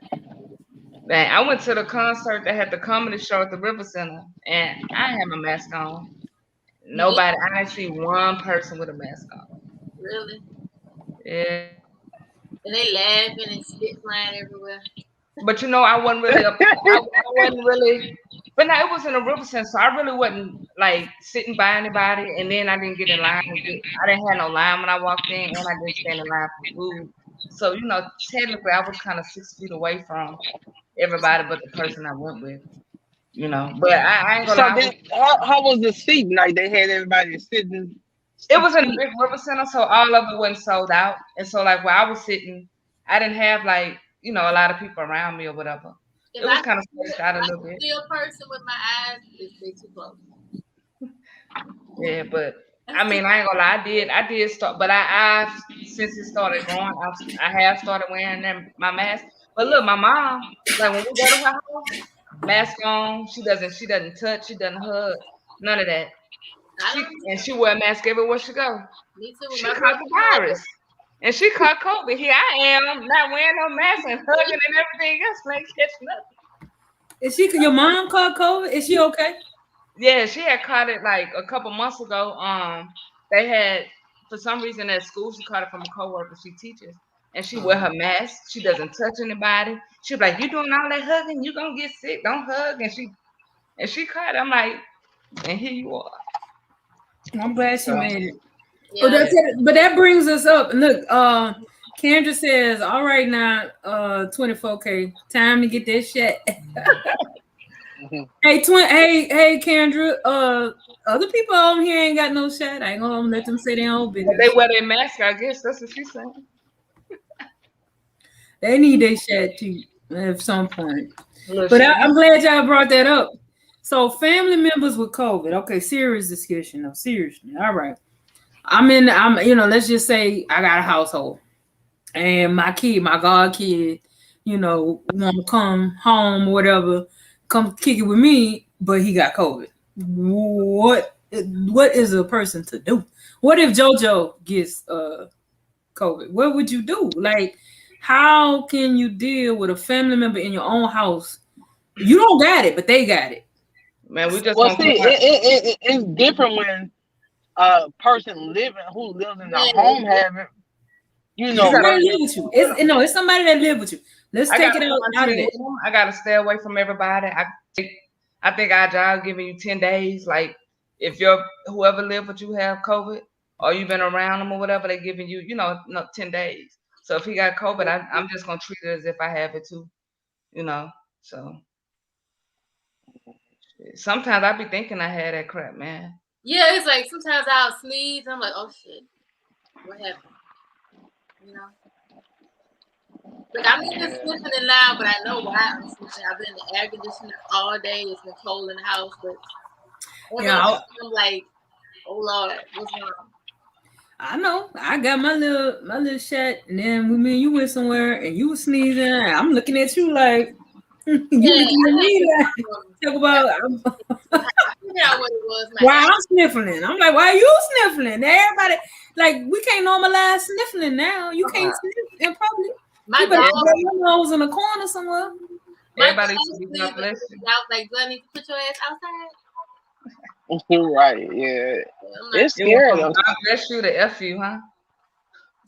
Man, I went to the concert that had the comedy show at the River Center, and I had my mask on. Nobody. I didn't see one person with a mask on. Really? Yeah. And they laughing and spit flying everywhere. But I wasn't really. I wasn't really. But no, it was in a River Center, so I really wasn't like sitting by anybody. And then I didn't get in line. I didn't have no line when I walked in, and I didn't stand in line for food. So technically, I was kind of 6 feet away from everybody but the person I went with. But I ain't gonna lie. How was the seating? Like they had everybody sitting. It was in a big River Center, so all of it wasn't sold out. And so like where I was sitting, I didn't have like a lot of people around me or whatever. It was kind of stretched out a little bit. See a person with my eyes, it's too close. Yeah, but I mean, I ain't gonna lie, I did start, but I since it started growing, I have started wearing my mask. But look, my mom, like when we go to her house, mask on, she doesn't touch, she doesn't hug, none of that. She wear a mask everywhere she go. Me too. She caught the virus. And she caught COVID. Here I am, not wearing no mask and hugging and everything else, like catching up. Is your mom caught COVID? Is she okay? Yeah, she had caught it like a couple months ago. They had, for some reason at school, she caught it from a coworker she teaches. And she wear her mask. She doesn't touch anybody. She be like, you doing all that hugging, you gonna get sick. Don't hug. And she caught it. I'm like, and here you are. I'm glad she made it. Yeah. But that brings us up. Look, Kendra says, all right now, 24K, time to get that shot. Hey, Kendra, other people on here ain't got no shot. I ain't gonna let them say their own business. They wear their mask, I guess. That's what she's saying. They need their shot too at some point. But I'm glad y'all brought that up. So family members with COVID. Okay, serious discussion. No, seriously. All right. Let's just say I got a household and my god kid, want to come home or whatever, come kick it with me, but he got COVID. What is a person to do? What if JoJo gets COVID? What would you do? Like, how can you deal with a family member in your own house? You don't got it, but they got it. Man, we just Well, gonna see, it's different when a person who lives in a home having, you know, Somebody live with you. It's somebody that live with you. Let's take it out of it. I gotta stay away from everybody. I think our job giving you 10 days. Like if whoever live with you have COVID or you've been around them or whatever, they giving you, 10 days. So if he got COVID, I'm just gonna treat it as if I have it too, So sometimes I be thinking I had that crap, man. Yeah, it's like sometimes I'll sneeze. I'm like, oh shit, what happened? Like I'm even sniffing now, but I know why I'm sniffing. I've been in the air conditioner all day. It's been cold in the house, but I'm like, oh Lord, what's wrong? I know. I got my little shot, and then when me and you went somewhere and you were sneezing, I'm looking at you like you looking at me like talk about I figured out what it was. Why I'm sniffling. I'm like, why are you sniffling? Everybody like we can't normalize sniffling now. You can't sniff in public. My dog your nose in a corner somewhere. Everybody I was like, do I need to put your ass outside? Right, yeah. It's scary though. God bless you to F you, huh?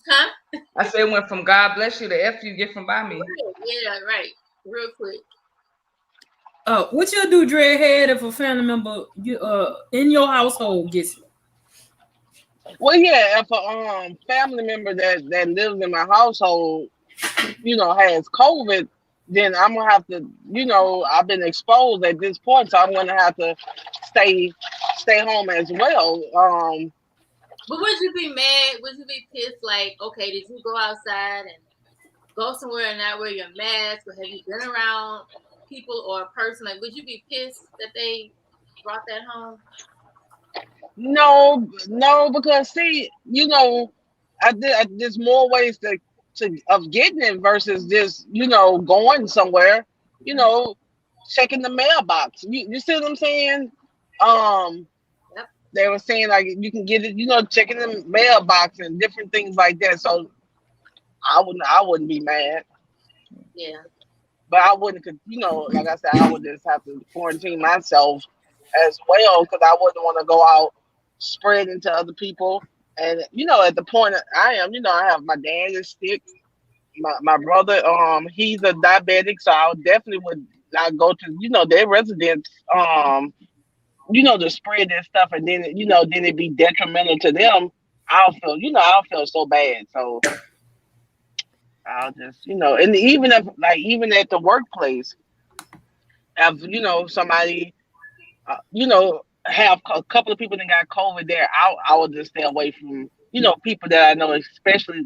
Huh? I said it went from God bless you to F you, get from by me. Yeah, right. Real quick. What you'll do, Dreadhead, if a family member in your household gets it? Well, yeah, if a family member that lives in my household, has COVID, then I'm gonna have to, I've been exposed at this point, so I'm gonna have to stay home as well. But would you be mad? Would you be pissed? Like, okay, did you go outside and go somewhere and not wear your mask, or have you been around people or a person? Like, would you be pissed that they brought that home? No, because see, there's more ways of getting it versus just going somewhere, checking the mailbox. You see what I'm saying? Yep. They were saying like you can get it, checking the mailbox and different things like that. So I wouldn't be mad. Yeah. But I wouldn't, like I said, I would just have to quarantine myself as well because I wouldn't want to go out spreading to other people. And at the point I am, I have my dad is sick. My brother, he's a diabetic, so I definitely would not go to, their residents, to spread that stuff, and then then it be detrimental to them. I'll feel so bad. So I'll just, and even at the workplace, if somebody, have a couple of people that got COVID there, I would just stay away from, people that I know, especially,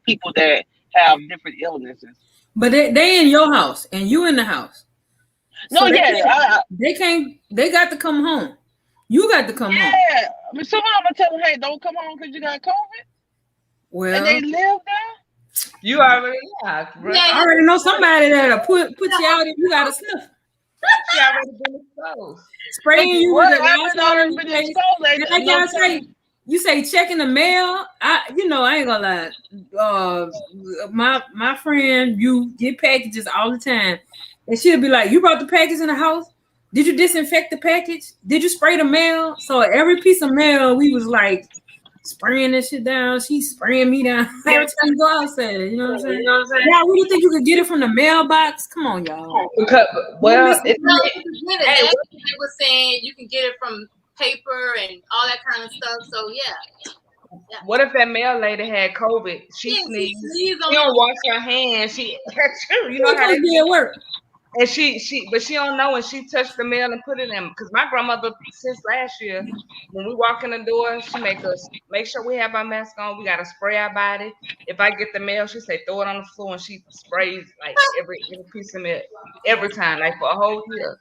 people that have different illnesses. But they in your house and you in the house. No, so they got to come home. You got to come home. Yeah, I mean, someone I'm gonna tell them, hey, don't come home because you got COVID. Well, and they live there. You already, I already know somebody that'll put you out if you got to sniff. She already been exposed. Spraying you with like y'all say, you say checking the mail. I ain't gonna lie. My friend, you get packages all the time, and she'll be like, "You brought the package in the house? Did you disinfect the package? Did you spray the mail?" So every piece of mail, we was like spraying that shit down. She's spraying me down every time you go outside. You know what I'm saying? Yeah, really think you could get it from the mailbox? Come on, y'all. Because, they were saying you can get it from paper and all that kind of stuff. So yeah. What if that mail lady had COVID? She sneezed. She don't wash her hands. She you know how they be at work. And but she don't know, and she touched the mail and put it in. Because my grandmother, since last year, when we walk in the door, she make sure we have our mask on. We gotta spray our body. If I get the mail, she say throw it on the floor, and she sprays like every piece of mail every time, like for a whole year.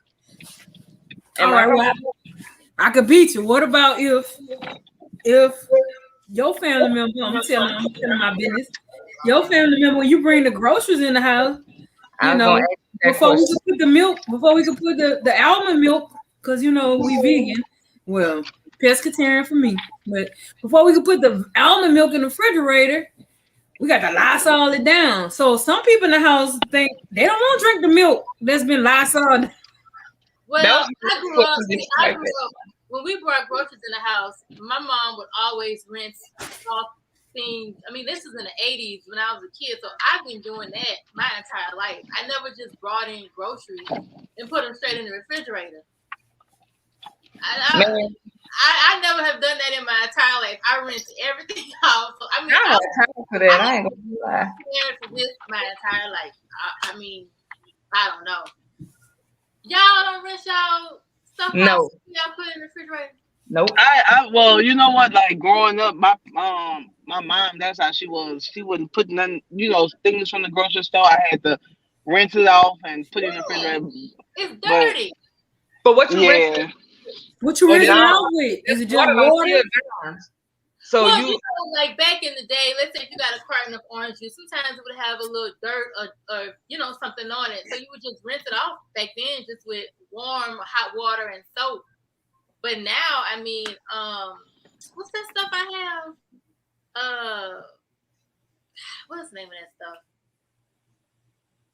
And I could beat you. What about if your family member? I'm telling my business. Your family member, when you bring the groceries in the house, before we could put the milk, before we could put the almond milk, because we vegan. Well, pescatarian for me. But before we could put the almond milk in the refrigerator, We got to Lysol it down. So some people in the house think they don't want to drink the milk that's been Lysol. Well, I grew up when we brought groceries in the house. My mom would always rinse off things. I mean, this was in the 80s when I was a kid, so I've been doing that my entire life. I never just brought in groceries and put them straight in the refrigerator. I never have done that in my entire life. I rinse everything out. So, I mean, I don't have time for that. I ain't gonna lie. For this my entire life. I mean, I don't know. Y'all don't rinse y'all stuff No. out? Y'all put it in the refrigerator? Nope. Well, you know what? Like growing up, my mom, that's how she was. She wouldn't put none, things from the grocery store. I had to rinse it off and put it in the refrigerator. It's dirty. But what you rinse? What you rinsing it off with? Is it just water? So well, you know, like back in the day, let's say if you got a carton of orange juice, sometimes it would have a little dirt or something on it. So you would just rinse it off back then just with warm hot water and soap. But now, I mean, what's that stuff I have? What's the name of that stuff?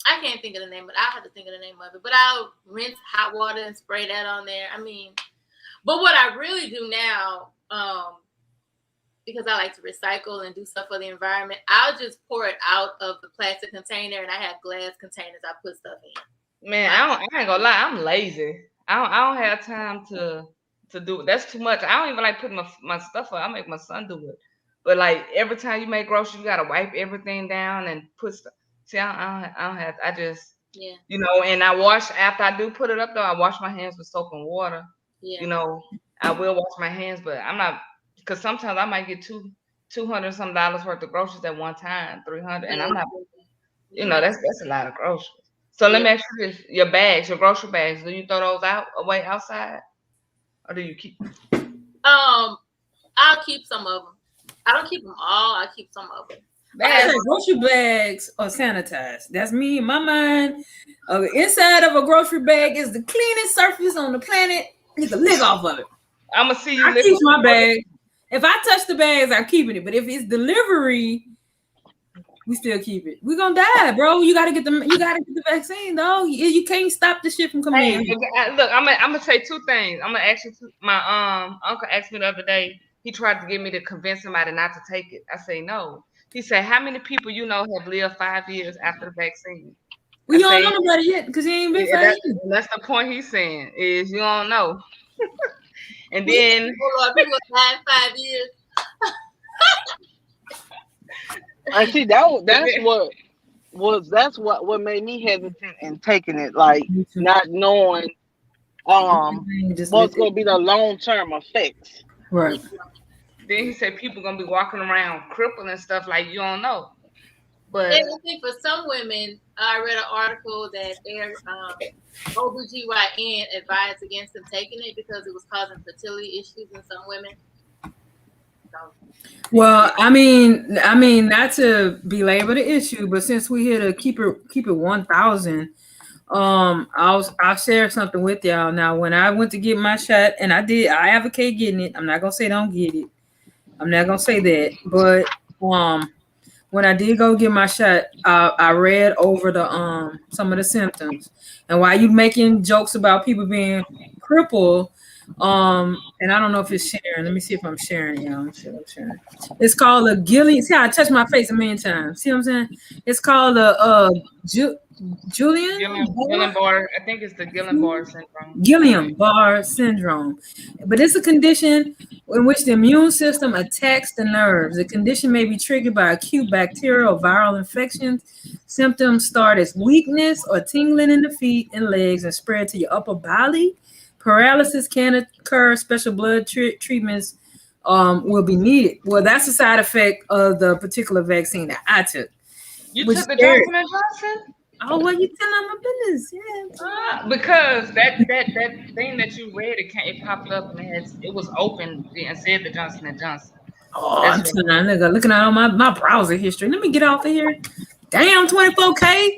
I can't think of the name, but I'll have to think of the name of it. But I'll rinse hot water and spray that on there. I mean, but what I really do now, because I like to recycle and do stuff for the environment, I'll just pour it out of the plastic container, and I have glass containers I put stuff in. Man, I ain't gonna lie, I'm lazy. I don't have time to do it. That's too much. I don't even like putting my stuff up. I make my son do it. But like every time you make groceries, you gotta wipe everything down and put stuff. See, I don't have. I just and I wash after I do put it up though. I wash my hands with soap and water. Yeah. I will wash my hands, but I'm not, because sometimes I might get $200 some worth of groceries at one time, 300, and I'm not. That's a lot of groceries. So let me ask you this: your bags, your grocery bags, do you throw those away outside, or do you keep them? I'll keep some of them. I don't keep them all. I keep some of them. Grocery bags are sanitized. That's me in my mind. Inside of a grocery bag is the cleanest surface on the planet. Get the lick off of it. I'm gonna see you. I keep my bag. If I touch the bags, I'm keeping it. But if it's delivery, we still keep it. We're gonna die, bro. You gotta get the vaccine, though. You can't stop the shit from coming in. Look, I'm gonna say two things. I'm gonna ask you. My uncle asked me the other day. He tried to get me to convince somebody not to take it. I say no. He said, "How many people have lived 5 years after the vaccine?" Well, you don't know nobody yet because he ain't been 5 years. That's the point he's saying is you don't know. And then people died 5 years. I see that's what made me hesitant in taking it, like not knowing what's gonna be the long-term effects. Right. Then he said people gonna be walking around crippled and stuff, like you don't know. But I think for some women, I read an article that their OBGYN advised against them taking it because it was causing fertility issues in some women. Well, I mean, not to belabor the issue, but since we're here to keep it 1,000, I'll share something with y'all. Now, when I went to get my shot, and I advocate getting it. I'm not gonna say don't get it. I'm not gonna say that, but when I did go get my shot, I read over the some of the symptoms, and while you making jokes about people being crippled, and I don't know if it's sharing. Let me see if I'm sharing, y'all. I'm sharing. It's called a Gillian. See how I touched my face a million times. See what I'm saying? It's called a Guillain-Barré. I think it's the Guillain-Barré syndrome. Guillain-Barré syndrome, but it's a condition in which the immune system attacks the nerves. The condition may be triggered by acute bacterial or viral infections. Symptoms start as weakness or tingling in the feet and legs and spread to your upper body. Paralysis can occur. Special blood treatments will be needed. Well, that's a side effect of the particular vaccine that I took. You took the Johnson & Johnson? Oh, well, you telling my business, yeah. Because that thing that you read, it popped up and it was open and said the Johnson & Johnson. Oh, I'm telling that nigga, looking at all my browser history. Let me get off of here. Damn, 24K.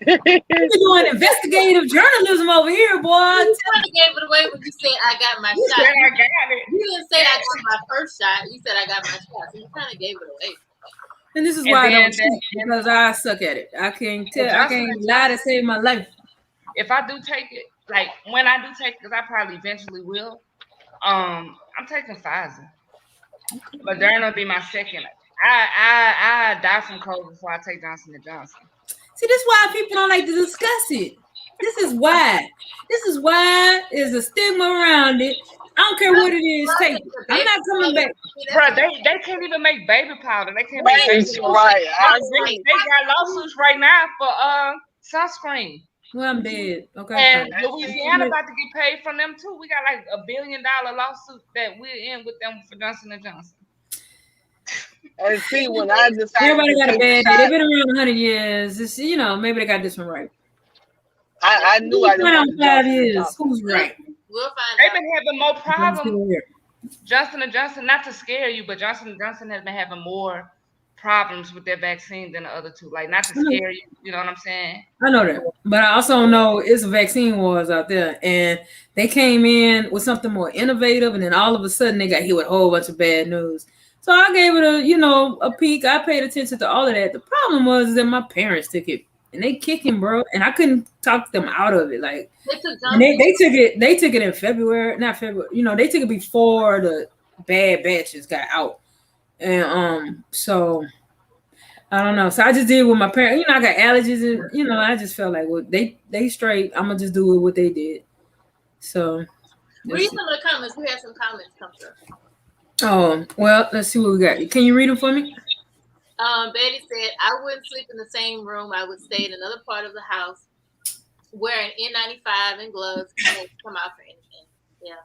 You're doing investigative journalism over here, boy. You kind of gave it away when you said I got my shot. Said I got it. You didn't say I got my first shot. You said I got my shot. So you kind of gave it away. And this is And why I then don't cheat, because I suck at it. I can't lie to save my life. If I do take it, like when I do take it, because I probably eventually will, I'm taking Pfizer. Moderna will be my second. I die from COVID before I take Johnson & Johnson. See, this is why people don't like to discuss it. This is why. There's a stigma around it. I don't care what it is. Take it. I'm not coming back. Bro, they can't even make baby powder. They can't make baby lotion. Right. They got lawsuits right now for sunscreen. Well, I'm dead. Okay. And Louisiana about to get paid from them too. We got like $1 billion lawsuit that we're in with them for Johnson & Johnson. And see, when I decided everybody got a bad day. shot, They've been around 100 years. It's, maybe they got this one right. I knew I didn't want 5 years. Who's right? We'll find They've out. been having more problems. Johnson & Johnson, not to scare you, but Johnson & Johnson has been having more problems with their vaccine than the other two. Like, not to scare you, you know what I'm saying? I know that. But I also know it's vaccine wars out there. And they came in with something more innovative, and then all of a sudden they got hit with a whole bunch of bad news. So I gave it a peek. I paid attention to all of that. The problem was that my parents took it. And they kicking, bro, and I couldn't talk them out of it. Like they took it in February, not February. They took it before the bad batches got out, and so I don't know. So I just did with my parents. I got allergies, and I just felt like, well, they straight. I'm gonna just do what they did. So read some of the comments. We had some comments come through. Oh well, let's see what we got. Can you read them for me? Betty said, I wouldn't sleep in the same room. I would stay in another part of the house wearing N95 and gloves and come out for anything. Yeah.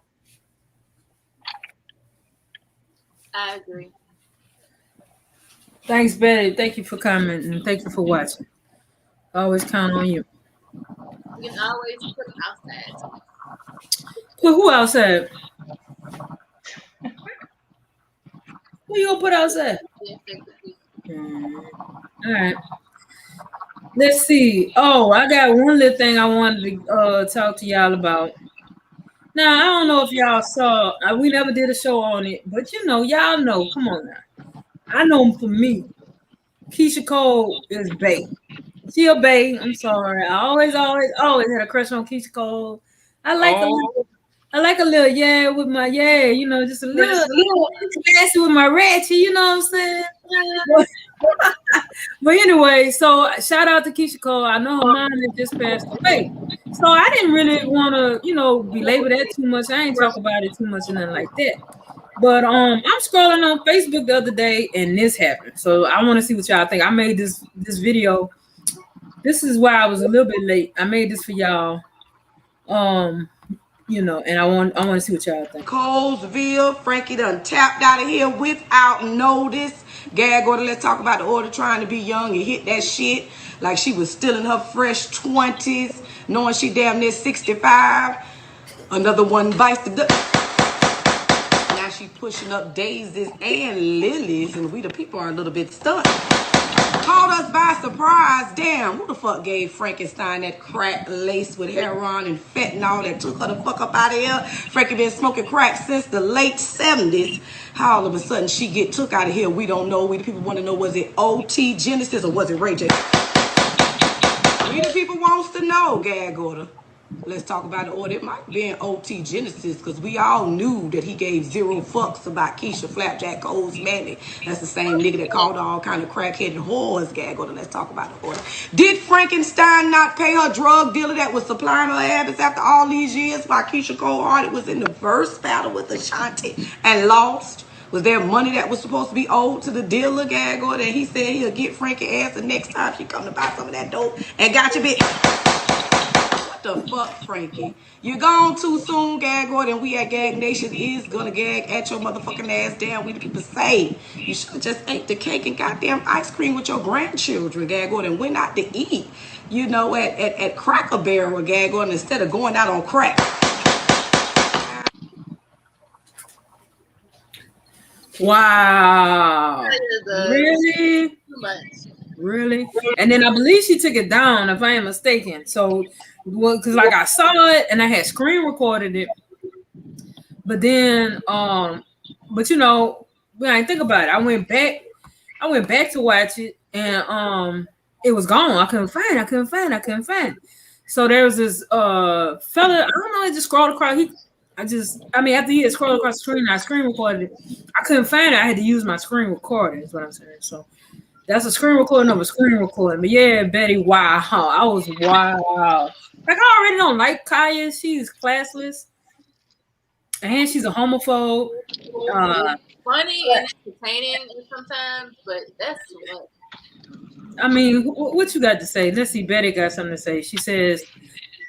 I agree. Thanks, Betty. Thank you for commenting and thank you for watching. Always count on you. You can always put them outside. Put who outside? Who you gonna put outside? All right. Let's see. Oh, I got one little thing I wanted to talk to y'all about. Now, I don't know if y'all saw. We never did a show on it, but y'all know. Come on now. I know for me, Keisha Cole is bae. She a bae. I'm sorry. I always had a crush on Keisha Cole. I like a little with my just a little classy with my ratchet, you know what I'm saying? But anyway, so shout out to Keisha Cole. I know her mom had just passed away. So I didn't really want to, belabor that too much. I ain't talk about it too much and nothing like that. But I'm scrolling on Facebook the other day and this happened. So I want to see what y'all think. I made this video. This is why I was a little bit late. I made this for y'all. And I want to see what y'all think. Colesville, Frankie done tapped out of here without notice. Gag order, let's talk about the order trying to be young and hit that shit like she was still in her fresh 20s, knowing she damn near 65. Another one bites the dust. Now she pushing up daisies and lilies, and we the people are a little bit stunned. Caught us by surprise. Damn, who the fuck gave Frankenstein that crack laced with heroin and fentanyl that took her the fuck up out of here? Frankie been smoking crack since the late 70s. How all of a sudden she get took out of here? We don't know. We the people want to know, was it OT Genesis or was it Ray J? We the people wants to know, gag order. Let's talk about the order. It might be an OT Genesis because we all knew that he gave zero fucks about Keisha Flapjack Cole's Manny. That's the same nigga that called all kind of crackhead and whores, gag order. Let's talk about the order. Did Frankenstein not pay her drug dealer that was supplying her habits after all these years while Keisha Cole Hardy was in the first battle with Ashanti and lost? Was there money that was supposed to be owed to the dealer, gag order? And he said he'll get Frankie ass the next time she come to buy some of that dope and got your bitch. The fuck, Frankie? You're gone too soon, gag order, and we at Gag Nation is gonna gag at your motherfucking ass down. We the people say you should just ate the cake and goddamn ice cream with your grandchildren, gag order, and went out to eat, at Cracker Barrel, gag order, instead of going out on crack. Wow. Really? Too much. Really? And then I believe she took it down, if I am mistaken. So, because like I saw it and I had screen recorded it, but then, when I think about it, I went back I went back to watch it, and it was gone. I couldn't find it. So there was this fella, I don't know, I just scrolled across. After he had scrolled across the screen, I screen recorded it. I couldn't find it. I had to use my screen recorder, is what I'm saying. So that's a screen recording of a screen recording. But yeah, Betty, wow. I was wow. Like, I already don't like Kaya. She's classless. And she's a homophobe. Funny and entertaining sometimes, but that's too much. I mean, what you got to say? Let's see. Betty got something to say. She says,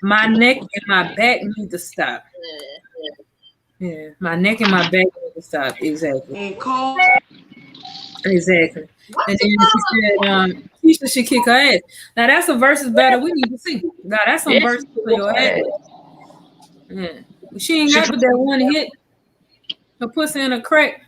"My neck and my back need to stop." Yeah, my neck and my back need to stop. Exactly. And Cole. Exactly. And then she said, Keisha should kick her ass. Now that's a versus battle we need to see. Now that's some versus for your ass. Yeah. She ain't got but that one hit. Her pussy in a crack.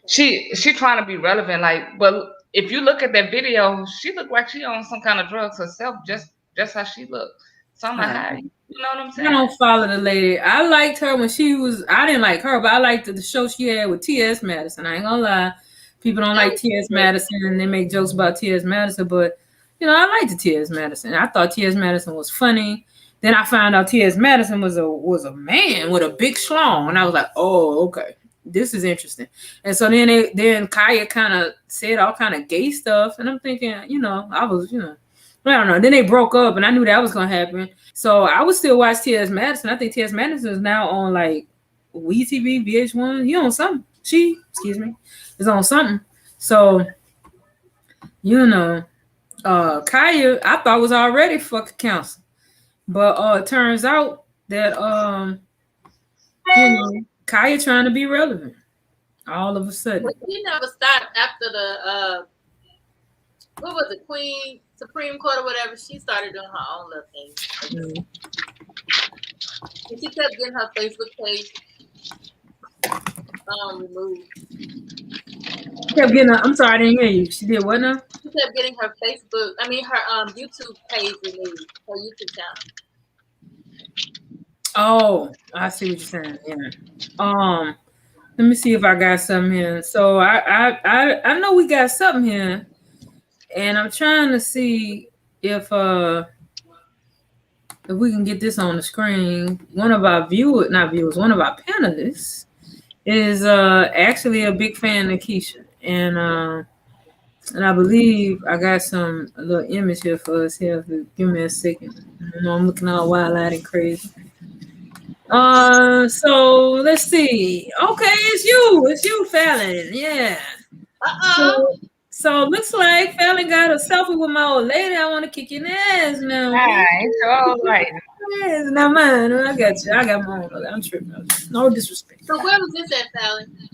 She trying to be relevant, like, but if you look at that video, she looked like she on some kind of drugs herself, just how she looked. So I'm like, you know what I'm saying? I don't follow the lady. I liked her when she was. I didn't like her, but I liked the show she had with T.S. Madison. I ain't gonna lie, people don't like T.S. Madison, and they make jokes about T.S. Madison. But you know, I liked the T.S. Madison. I thought T.S. Madison was funny. Then I found out T.S. Madison was a man with a big schlong, and I was like, oh, okay, this is interesting. And so then Kaya kind of said all kind of gay stuff, and I'm thinking, you know, I don't know. Then they broke up, and I knew that was gonna happen. So I would still watch T.S. Madison. I think T.S. Madison is now on like WeTV, VH1. He on something. Is on something. So you know, Kaya, I thought was already fucking counsel, but it turns out that you know, Kaya trying to be relevant all of a sudden. But he never stopped after the what was it, Supreme Court or whatever. She started doing her own little thing. And she kept getting her Facebook page removed. I'm sorry, I didn't hear you. She did what now? She kept getting her YouTube page removed, her YouTube channel. Oh, I see what you're saying. Yeah. Let me see if I got something here. So I know we got something here, and I'm trying to see if we can get this on the screen. One of our one of our panelists is actually a big fan of Keisha, and I believe I got a little image here for us here. Give me a second. I know I'm looking all wild-eyed and crazy. So let's see. Okay, it's you, Fallon. Yeah. So looks like Fallon got a selfie with my old lady. I want to kick your ass now. All right. Yes, not mine. I got you. I got my own. I'm tripping. No disrespect. So where was this at, Fallon?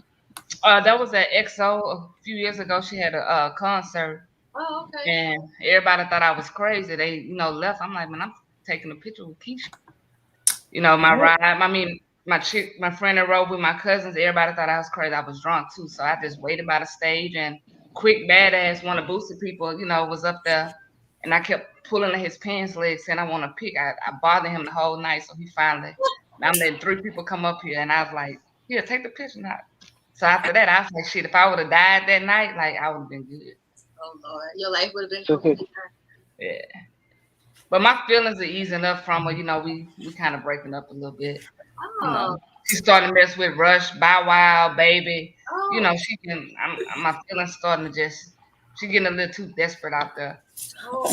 That was at XO a few years ago. She had a concert. Oh, okay. And everybody thought I was crazy. They, left. I'm like, man, I'm taking a picture with Keisha. My ride. My friend that rode with my cousins. Everybody thought I was crazy. I was drunk too, so I just waited by the stage. And Quick Badass, one of Boosie people, was up there, and I kept pulling at his pants legs, saying I want to pick. I bothered him the whole night, so he finally. I'm letting 3 people come up here, and I was like, "Here, take the picture now." So after that, I was like, "Shit, if I would have died that night, like I would have been good." Oh Lord, your life would have been cool. Yeah. But my feelings are easing up from her. We kind of breaking up a little bit. Oh. She started to mess with Rush, Bow Wow, Baby. Oh. She can. My feelings starting to she getting a little too desperate out there. Oh.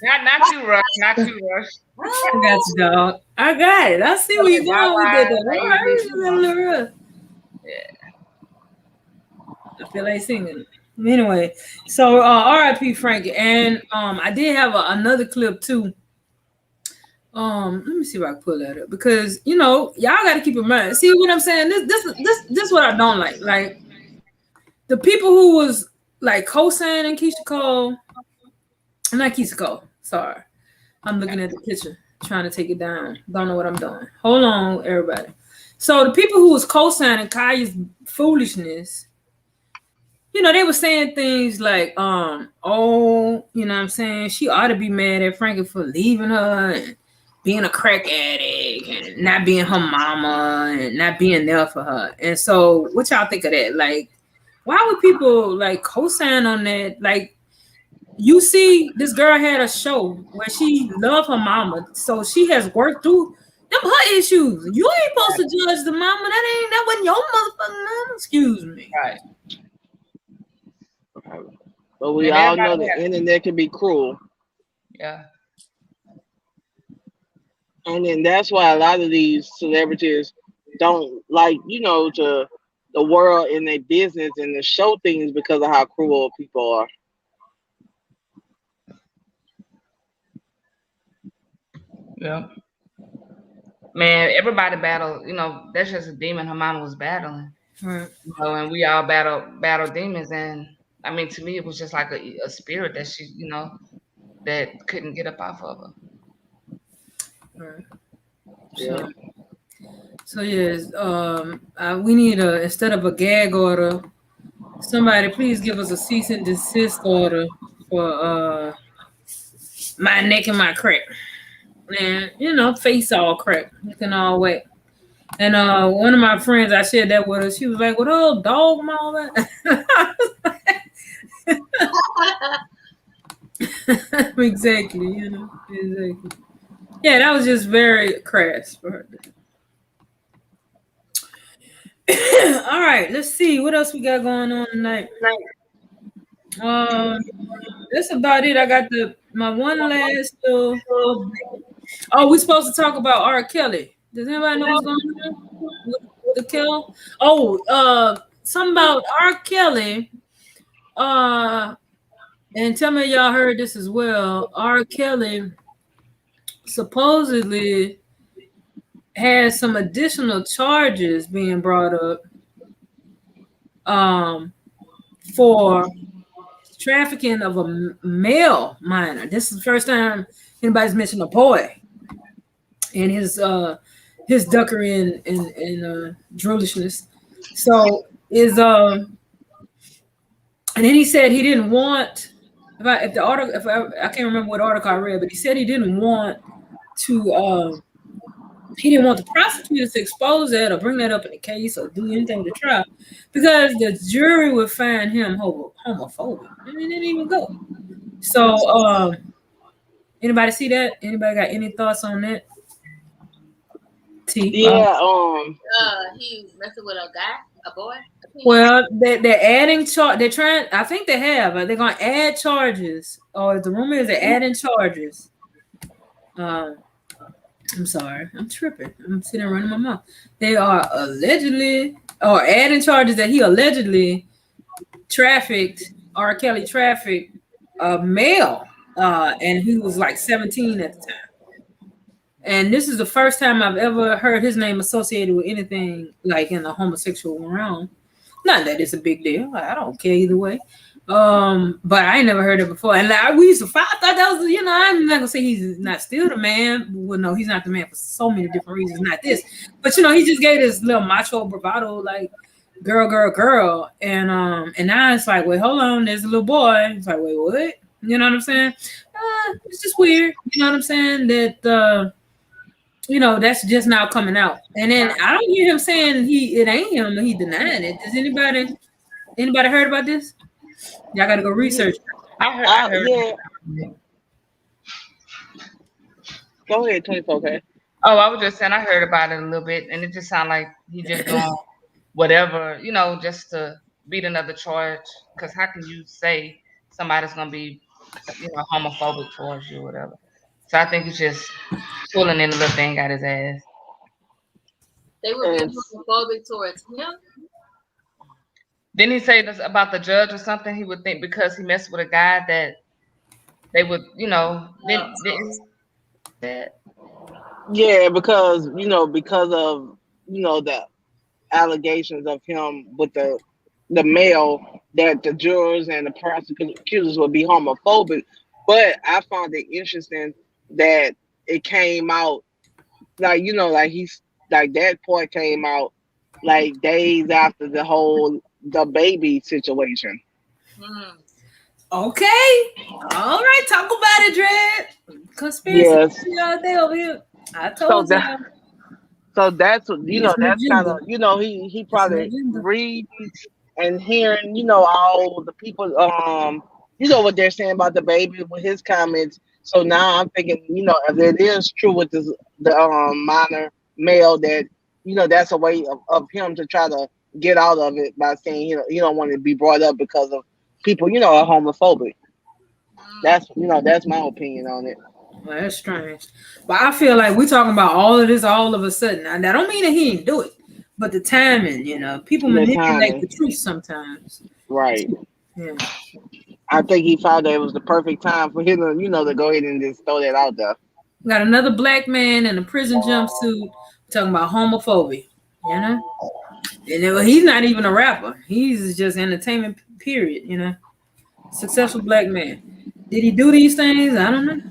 Not you, Rush. Not you, Rush. I got you, dog. I got it. I see where you're going with it. Yeah. I feel like singing. Anyway, so R.I.P. Frankie, and I did have another clip too. Let me see if I can pull that up because y'all got to keep in mind. See what I'm saying? This what I don't like. Like the people who was like co-signing Keisha Cole, not Keisha Cole. Sorry, I'm looking at the picture, trying to take it down. Don't know what I'm doing. Hold on, everybody. So the people who was co-signing Kaya's foolishness. They were saying things like, oh, you know what I'm saying? She ought to be mad at Frankie for leaving her. And being a crack addict and not being her mama and not being there for her. And so what y'all think of that? Like, why would people like co-sign on that? Like, you see, this girl had a show where she loved her mama, so she has worked through them her issues. You ain't supposed to judge the mama. That wasn't your motherfucking mama. Excuse me. Right. But we And all know everybody the internet can be cruel. Yeah. And then that's why a lot of these celebrities don't like, to the world in their business and to show things because of how cruel people are. Yeah. Man, everybody battle, that's just a demon her mama was battling. Right. And we all battle demons. And I mean, to me, it was just like a spirit that she, that couldn't get up off of her. Right. So yes, we need instead of a gag order, somebody please give us a cease and desist order for my neck and my crack. And face all crack, looking all wet. And one of my friends, I shared that with her. She was like, "What old dog and all that?" Exactly. Exactly. Yeah, that was just very crass for her. All right, let's see what else we got going on tonight. That's about it. I got my one last little. Oh, we're supposed to talk about R. Kelly. Does anybody know what's going on with the kill? Oh, something about R. Kelly. And tell me y'all heard this as well. R. Kelly supposedly has some additional charges being brought up for trafficking of a male minor. This is the first time anybody's mentioned a boy and his duckery and droolishness. So and then he said he didn't want I can't remember what article I read, but he said he didn't want to he didn't want the prosecutors to expose that or bring that up in the case or do anything to trial because the jury would find him homophobic. I mean, it didn't even go. So, anybody see that? Anybody got any thoughts on that? T. Yeah. He messing with a boy. Well, they're adding They're trying. I think they have. They're gonna add charges, or the rumor is they're adding charges. I'm sorry, I'm tripping. I'm sitting running my mouth. They are allegedly or adding charges that he allegedly R. Kelly trafficked a male, and he was like 17 at the time. And this is the first time I've ever heard his name associated with anything like in the homosexual realm. Not that it's a big deal. I don't care either way. But I ain't never heard it before. And we used to fight. I thought that was, I'm not gonna say he's not still the man. Well, no, he's not the man for so many different reasons. Not this, but he just gave this little macho bravado, like girl, and now it's like, wait, hold on, there's a little boy. It's like, wait, what? You know what I'm saying? It's just weird. You know what I'm saying? That that's just now coming out. And then I don't hear him saying it ain't him. He denying it. Does anybody heard about this? Y'all gotta go research. I heard. Yeah. Go ahead, 24K. Oh, I was just saying I heard about it a little bit, and it just sounded like he just doing whatever, just to beat another charge. Because how can you say somebody's gonna be, homophobic towards you or whatever? So I think it's just pulling in a little thing out his ass. They would be homophobic towards him. Didn't he say this about the judge or something? He would think because he messed with a guy that they would, Yeah, because of the allegations of him with the male, that the jurors and the prosecutors would be homophobic. But I found it interesting that it came out like he's like that part came out like days after the whole DaBaby situation. Okay. All right. Talk about it, Dred. Conspiracy all day over here. I So told you. that so that's what It's an that's kind of agenda. he It's an probably agenda. read and hearing all the people what they're saying about the baby with his comments. So now I'm thinking if it is true with the minor male that that's a way of him to try to get out of it by saying he don't want to be brought up because of people are homophobic. That's my opinion on it. Well, that's strange. But I feel like we're talking about all of this all of a sudden. Now, that don't mean that he didn't do it, but the timing, people The manipulate the timing, truth sometimes. right? Yeah. I think he found that it was the perfect time for him to to go ahead and just throw that out there. We got another black man in a prison jumpsuit talking about homophobia, And he's not even a rapper. He's just entertainment, period, Successful black man. Did he do these things? I don't know.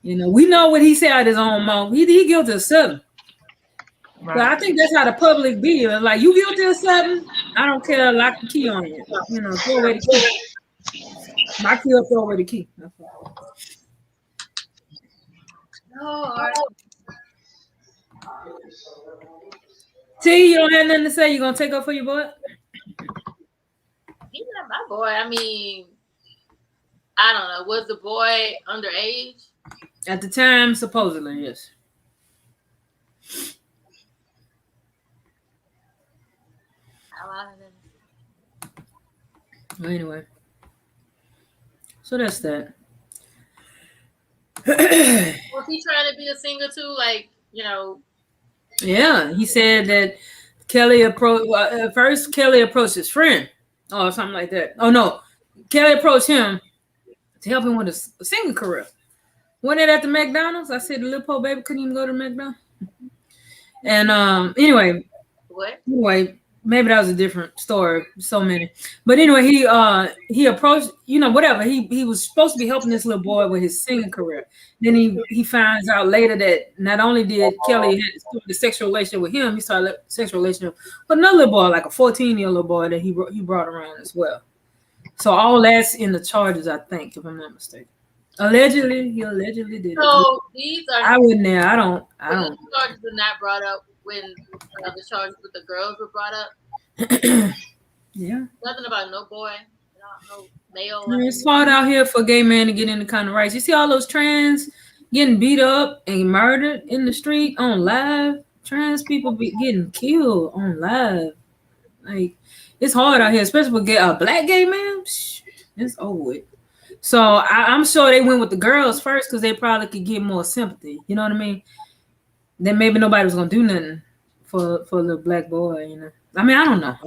We know what he said out his own mouth. He guilty of something. Right. So I think that's how the public be. Like, you guilty of something? I don't care. Lock the key on you. Throw away the key. My key will throw away the key. Lord. T, you don't have nothing to say? You gonna take up for your boy? He's not my boy. I mean, I don't know. Was the boy underage? At the time, supposedly, yes. Well, anyway, so that's that. Was he trying to be a singer too? Like, Yeah, he said that Kelly first Kelly approached his friend or something like that. Oh no, Kelly approached him to help him with a singing career. Went it at the McDonald's. I said the little poor baby couldn't even go to McDonald's. And anyway, maybe that was a different story. So many, but anyway, he approached, whatever. He was supposed to be helping this little boy with his singing career. Then he finds out later that not only did Kelly have the sexual relationship with him, he started a sexual relationship with another little boy, like a 14-year-old boy that he brought around as well. So all that's in the charges, I think, if I'm not mistaken. Allegedly, he allegedly did. So these are. I wouldn't. I don't. The charges were not brought up when the charges with the girls were brought up. Yeah. Nothing about no boy, no male. It's hard out here for a gay man to get any kind of rights. You see all those trans getting beat up and murdered in the street on live. Trans people be getting killed on live. Like, it's hard out here, especially with a black gay man. It's over with. So I'm sure they went with the girls first because they probably could get more sympathy. You know what I mean? Then maybe nobody was gonna do nothing for the black boy. I mean, I don't know.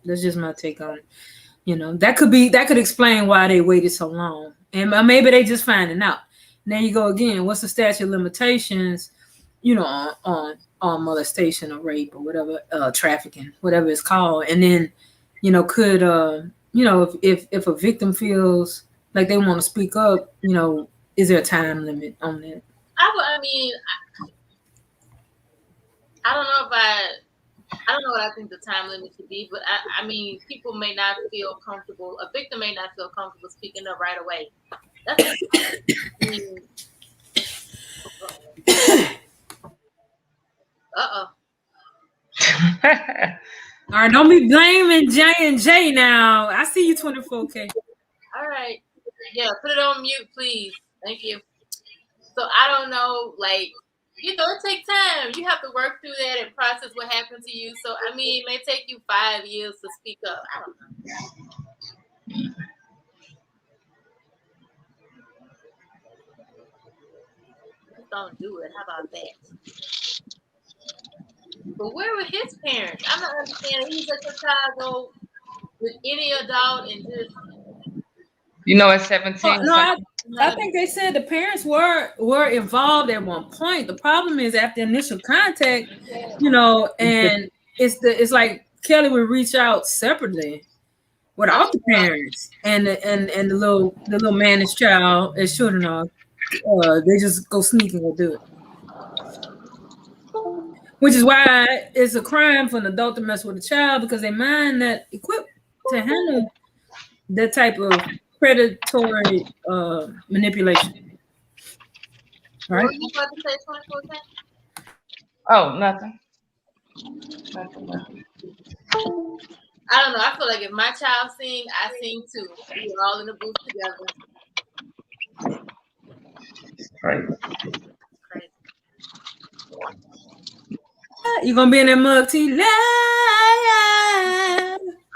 That's just my take on it. That could explain why they waited so long, and maybe they just finding out. And there you go again. What's the statute of limitations? On molestation or rape or whatever, trafficking, whatever it's called. And then, could if a victim feels like they want to speak up, is there a time limit on that? I mean, I don't know what I think the time limit should be, but I mean, people may not feel comfortable. A victim may not feel comfortable speaking up right away. That's I mean, All right, don't be blaming J&J now. I see you 24K. All right. Yeah, put it on mute, please. Thank you. So I don't know, like, it takes time. You have to work through that and process what happened to you. So, I mean, it may take you 5 years to speak up. I don't know. Just don't do it. How about that? But where were his parents? I'm not understanding. He's at Chicago with any adult and just. At 17. I think they said the parents were involved at one point. The problem is after initial contact, and it's like Kelly would reach out separately without the parents and the little managed child, as children are. They just go sneak and go do it. Which is why it's a crime for an adult to mess with a child, because their mind not equipped to handle that type of predatory manipulation. Right. What were you about to say, 24K? Oh, nothing. I don't know. I feel like if my child sing, I sing too. We're all in the booth together. Right. Crazy. You gonna be in that mug tea?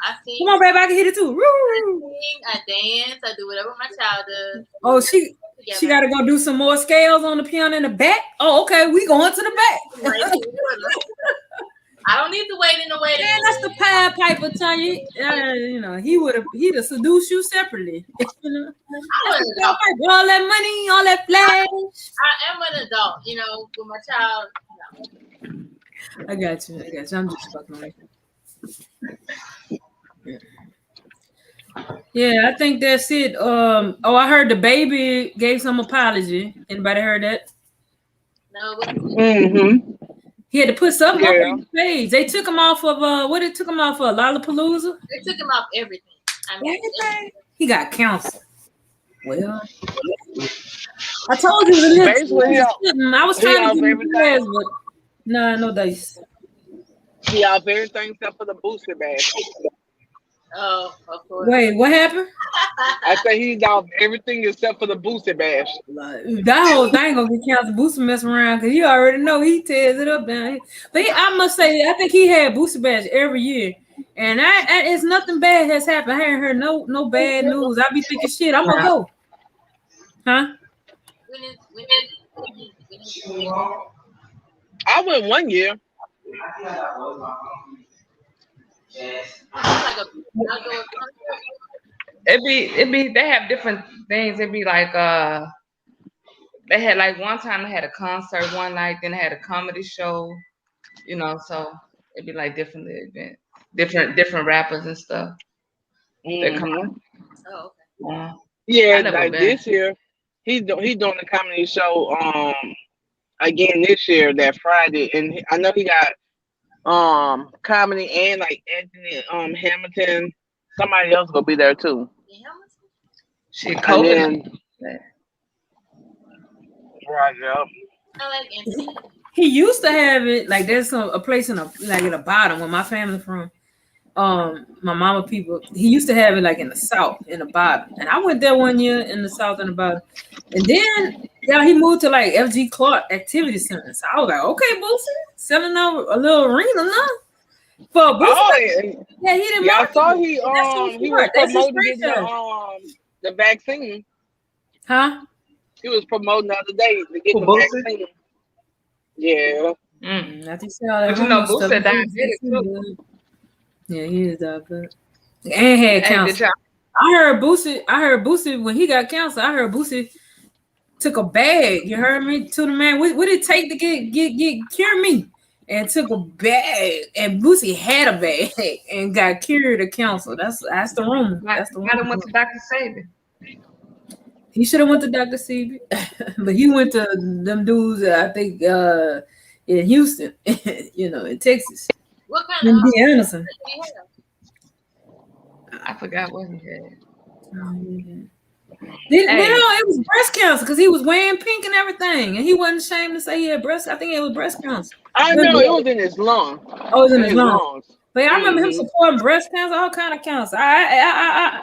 I sing. Come on, baby, I can hit it too. I sing, I dance, I do whatever my child does. Oh, she got to go do some more scales on the piano in the back. Oh, okay, we going to the back. I don't need to wait in the waiting room. That's the Pied Piper, Tanya. You know, he'd have seduced you separately. You know, all that money, all that flash. I am an adult, you know, with my child. No. I got you. I'm just fucking with you. Yeah, I think that's it. I heard DaBaby gave some apology. Anybody heard that? No. Mm-hmm. He had to put something on his page. They took him off of what they took him off of Lollapalooza. They took him off everything. I mean, everything. He got cancer. Well, I told you I was trying to give him prayers, but no dice. He off everything except for the booster bash. Oh, of course. Wait, what happened? I say he's off everything except for the booster bash. That whole thing gonna get canceled. Booster messing around because you already know he tears it up down here. But I must say, I think he had booster bash every year, and it's nothing bad has happened. I haven't heard no bad news. I be thinking, shit, I'm gonna go. Huh? I went 1 year. It be they have different things. It'd be like they had like one time they had a concert one night, then they had a comedy show, you know, so it'd be like different events, different rappers and stuff. That come out. Oh, okay. Yeah, like this year, he's doing the comedy show again this year, that Friday, and I know he got comedy and like Anthony Hamilton. Somebody else gonna be there too. She COVID. Right, yeah. I like Anthony. He used to have it like there's a place in at the bottom where my family from. My mama people. He used to have it like in the south, in the bottom, and I went there 1 year in the south and the bottom, and then he moved to like FG Clark Activity Center. So I was like, okay, Boosie, selling out a little arena now. For Boosie, he didn't. Yeah, I saw he was promoting the vaccine. Huh? He was promoting the other day to get the vaccine. Yeah. I think so. But you know, Boosie diabetic too. Yeah, he is diabetic. And had cancer. I heard Boosie when he got cancer. I heard Boosie took a bag. You heard me? To the man, what did it take to get cure me? And took a bag. And Boosie had a bag and got cured of cancer. That's the rumor. That's the rumor. Went to Dr. Sabi. He should have went to Dr. Sabi, but he went to them dudes. I think in Houston, you know, in Texas. What kind of Anderson? I forgot what he had. It was breast cancer because he was wearing pink and everything, and he wasn't ashamed to say he had breast. I think it was breast cancer. I know it was in his lung. Oh, it was in his lungs. But I remember him supporting breast cancer, all kind of cancer.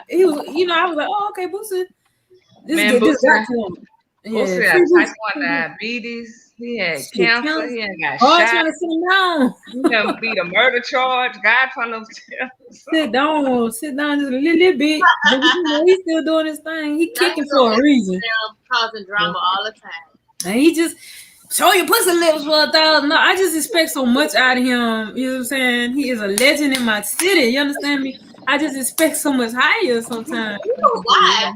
He was, you know, I was like, oh, okay, Boosie. Boosie had type 1 diabetes. He had cancer. He had got shot. Trying to sit him down. He done beat a murder charge. God trying to sit down just a little bit. But you know, he's still doing his thing. He kicking for a reason. Causing drama all the time. And he just show your pussy lips for $1,000. No, I just expect so much out of him. You know what I'm saying? He is a legend in my city. You understand me? I just expect so much higher sometimes. You know why?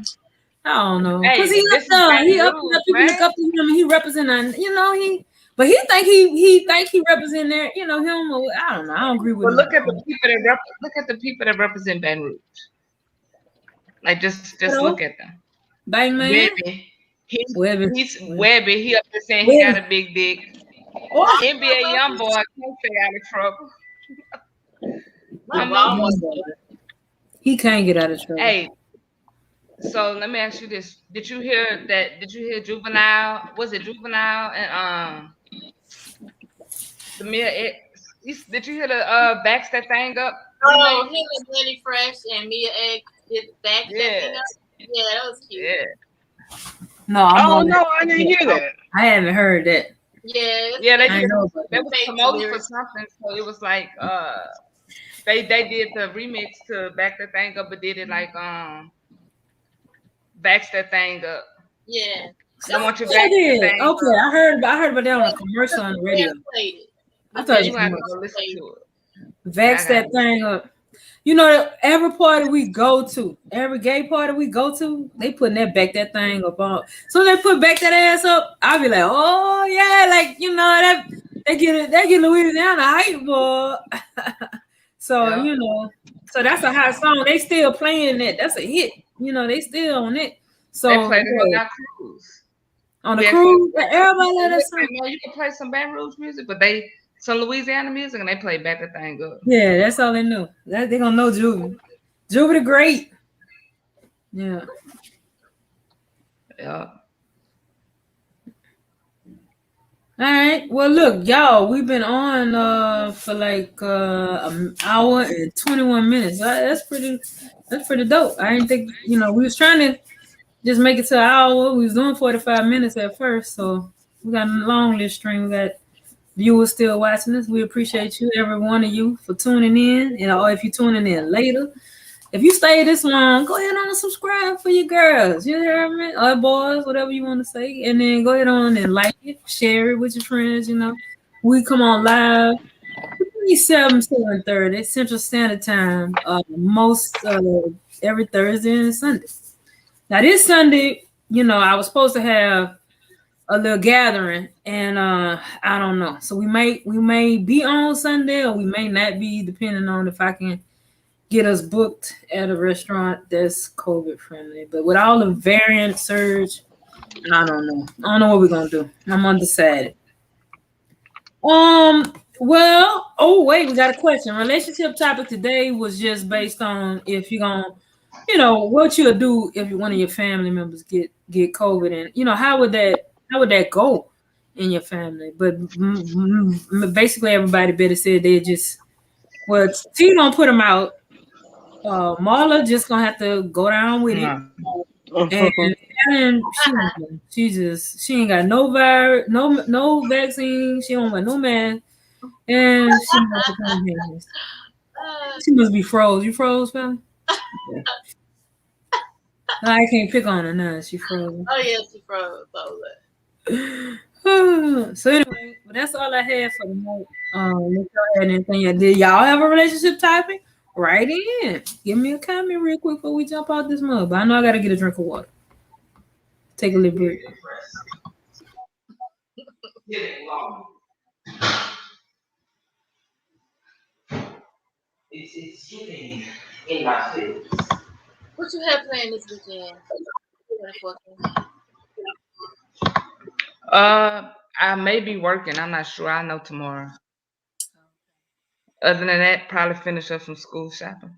I don't know, because he up there, people look up to him, and he represent, you know, he think he represent their, you know, him. Or, I don't know. I don't agree with. But look at the people that represent Baton Rouge. Like just look at them. Bang man. Webby. He up there saying he got a big dick. Oh. NBA YoungBoy can't stay out of trouble. He can't get out of trouble. Hey. So let me ask you this: Did you hear that? Did you hear Juvenile? Was it Juvenile and the Mia X? Did you hear the backs that thing up Oh, remake? him and Danny Fresh and Mia X did back that thing Yeah, up. Yeah, that was cute. yeah, No, I'm Oh on no, I didn't hear that. I haven't heard that. Yeah, yeah. They I did. know about They that. was fake promoting for lyrics. something, so it was like they did the remix to back that thing up, but did it like backs that thing up. Yeah. I want you Yeah, back it that is. thing Okay, up. I heard about that on a commercial on the radio. Played it. I Yeah, thought you it was gonna have to commercial. go listen to it. Vex Yeah, I that got thing up. You know, every party we go to, every gay party we go to, they putting that thing up on. So they put back that ass up. I'll be like, oh yeah, like you know that they get Louisiana hype, boy. So Yeah. you know, so that's a hot song. They still playing that. That's a hit. You know, they still on it. They So played it on yeah, our cruise. on the We cruise, actually everybody let they that song. say, man, you can play some Baton Rouge music, but some Louisiana music, and they play back the thing up. Yeah, that's all they knew. That they gonna know Juvie. Juvie the Great. Yeah. Yeah. All right. Well, look, y'all, we've been on for like an hour and 21 minutes. That's pretty dope. I didn't think, we was trying to just make it to an hour. We was doing 45 minutes at first, so we got a long list stream. We got viewers still watching us. We appreciate you, every one of you, for tuning in. Or if you're tuning in later, if you stay this long, go ahead on and subscribe for your girls. You hear me? Or boys, whatever you want to say. And then go ahead on and like it, share it with your friends. We come on live 7:30 Central Standard Time, most every Thursday and Sunday. Now this Sunday, I was supposed to have a little gathering, and I don't know. So we may be on Sunday, or we may not be, depending on if I can get us booked at a restaurant that's COVID friendly. But with all the variant surge, I don't know. I don't know what we're gonna do. I'm undecided. Well, oh wait, we got a question. Relationship topic today was just based on if you're gonna, what you'll do if one of your family members get COVID, and how would that go in your family? But basically, everybody better said they just, well, T don't put them out. Marla just gonna have to go down with it, and she ain't got no virus, no vaccine. She don't want no mask, and she must have come here. She must be froze. You froze, fam? Yeah. No, I can't pick on her now. She froze. Oh yeah, she froze. So So anyway, but that's all I had for the moment. If y'all had anything, did y'all have a relationship topic? Write in. Give me a comment real quick before we jump out this mug. But I know I gotta get a drink of water. Take a little break. It's getting in my face. what you have planned this weekend? I may be working. I'm not sure. I'll know tomorrow. Other than that, probably finish up some school shopping.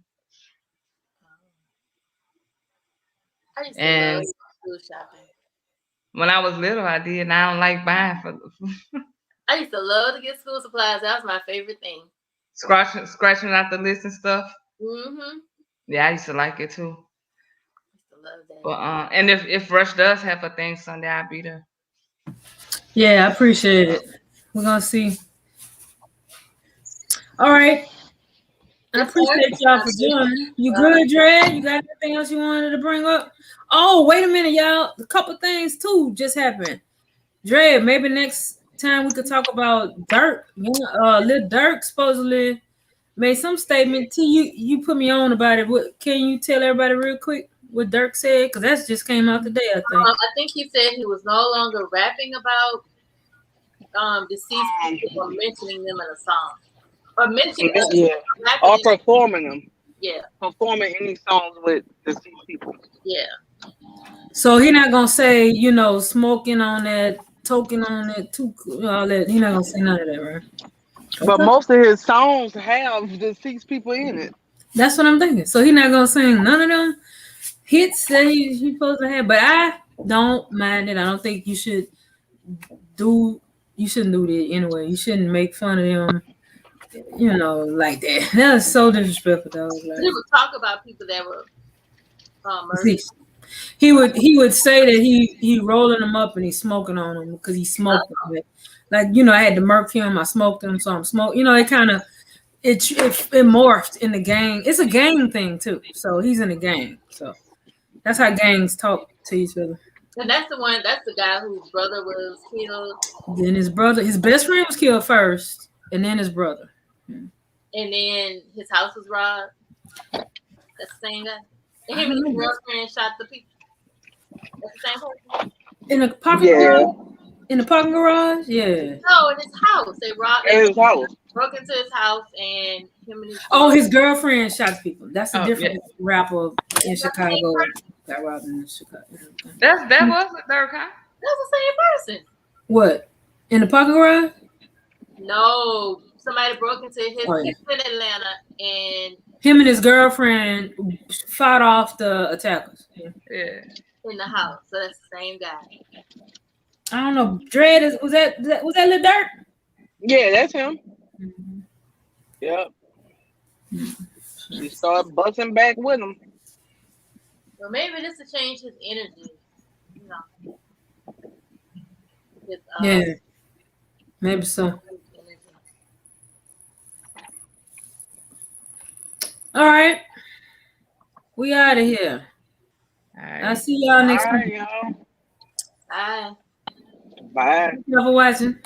I used to And love school shopping. when I was little, I did. And I don't like buying for I used to love to get school supplies. That was my favorite thing. scratching out the list and stuff. Mm-hmm. Yeah, I used to like it too. I used to love that. But and if Rush does have a thing Sunday, I'll be there. Yeah, I appreciate it. We're gonna see. All right. I appreciate y'all for joining. You good, Dre? You got anything else you wanted to bring up? Oh, wait a minute, y'all. A couple things too just happened. Dre, maybe next time we could talk about Dirk. Lil Dirk supposedly made some statement to you. You put me on about it. What can you tell everybody real quick what Dirk said? Because that just came out today, I think. I think he said he was no longer rapping about deceased people or mentioning them in a song. Or mentioning or performing them. Yeah. Performing any songs with deceased people. Yeah. So he not gonna say, smoking on that, token on that, too, all that. He not gonna say none of that, right? But most of his songs have deceased people in it. That's what I'm thinking. So he not gonna sing none of them. hits that he's supposed to have, but I don't mind it. I don't think you should do. You shouldn't do that anyway. You shouldn't make fun of them, you know, like that. That was so disrespectful, though. Like, He would talk about people that were murdered. see, he would say that he rolling them up and he's smoking on them because he smoked them. Like, you know, I had to murk him. I smoked him, so I'm smoking. You know, it kind of it morphed in the gang. It's a gang thing too. So he's in a gang. So that's how gangs talk to each other. And that's the guy whose brother was killed. Then his best friend was killed first, and then his brother. And then his house was robbed. That's the same guy. And him and his girlfriend shot the people. That's the same person. In the parking garage? In the parking garage? Yeah. No, in his house. They robbed his house. Broke into his house and him and his girlfriend shot people. That's a different rapper in Chicago. Got robbed in Chicago. That was the third kind. That's the same person. What? In the parking garage? No. Somebody broke into his house in Atlanta and him and his girlfriend fought off the attackers. Yeah. In the house. So that's the same guy. I don't know. Dread was that Lil Durk? Yeah, that's him. Mm-hmm. Yep. She started busting back with him. Well, maybe this will change his energy. You know. Yeah. Maybe so. All right. We out of here. All right. I'll see y'all next week. Y'all. Bye. Bye. Thank you for watching.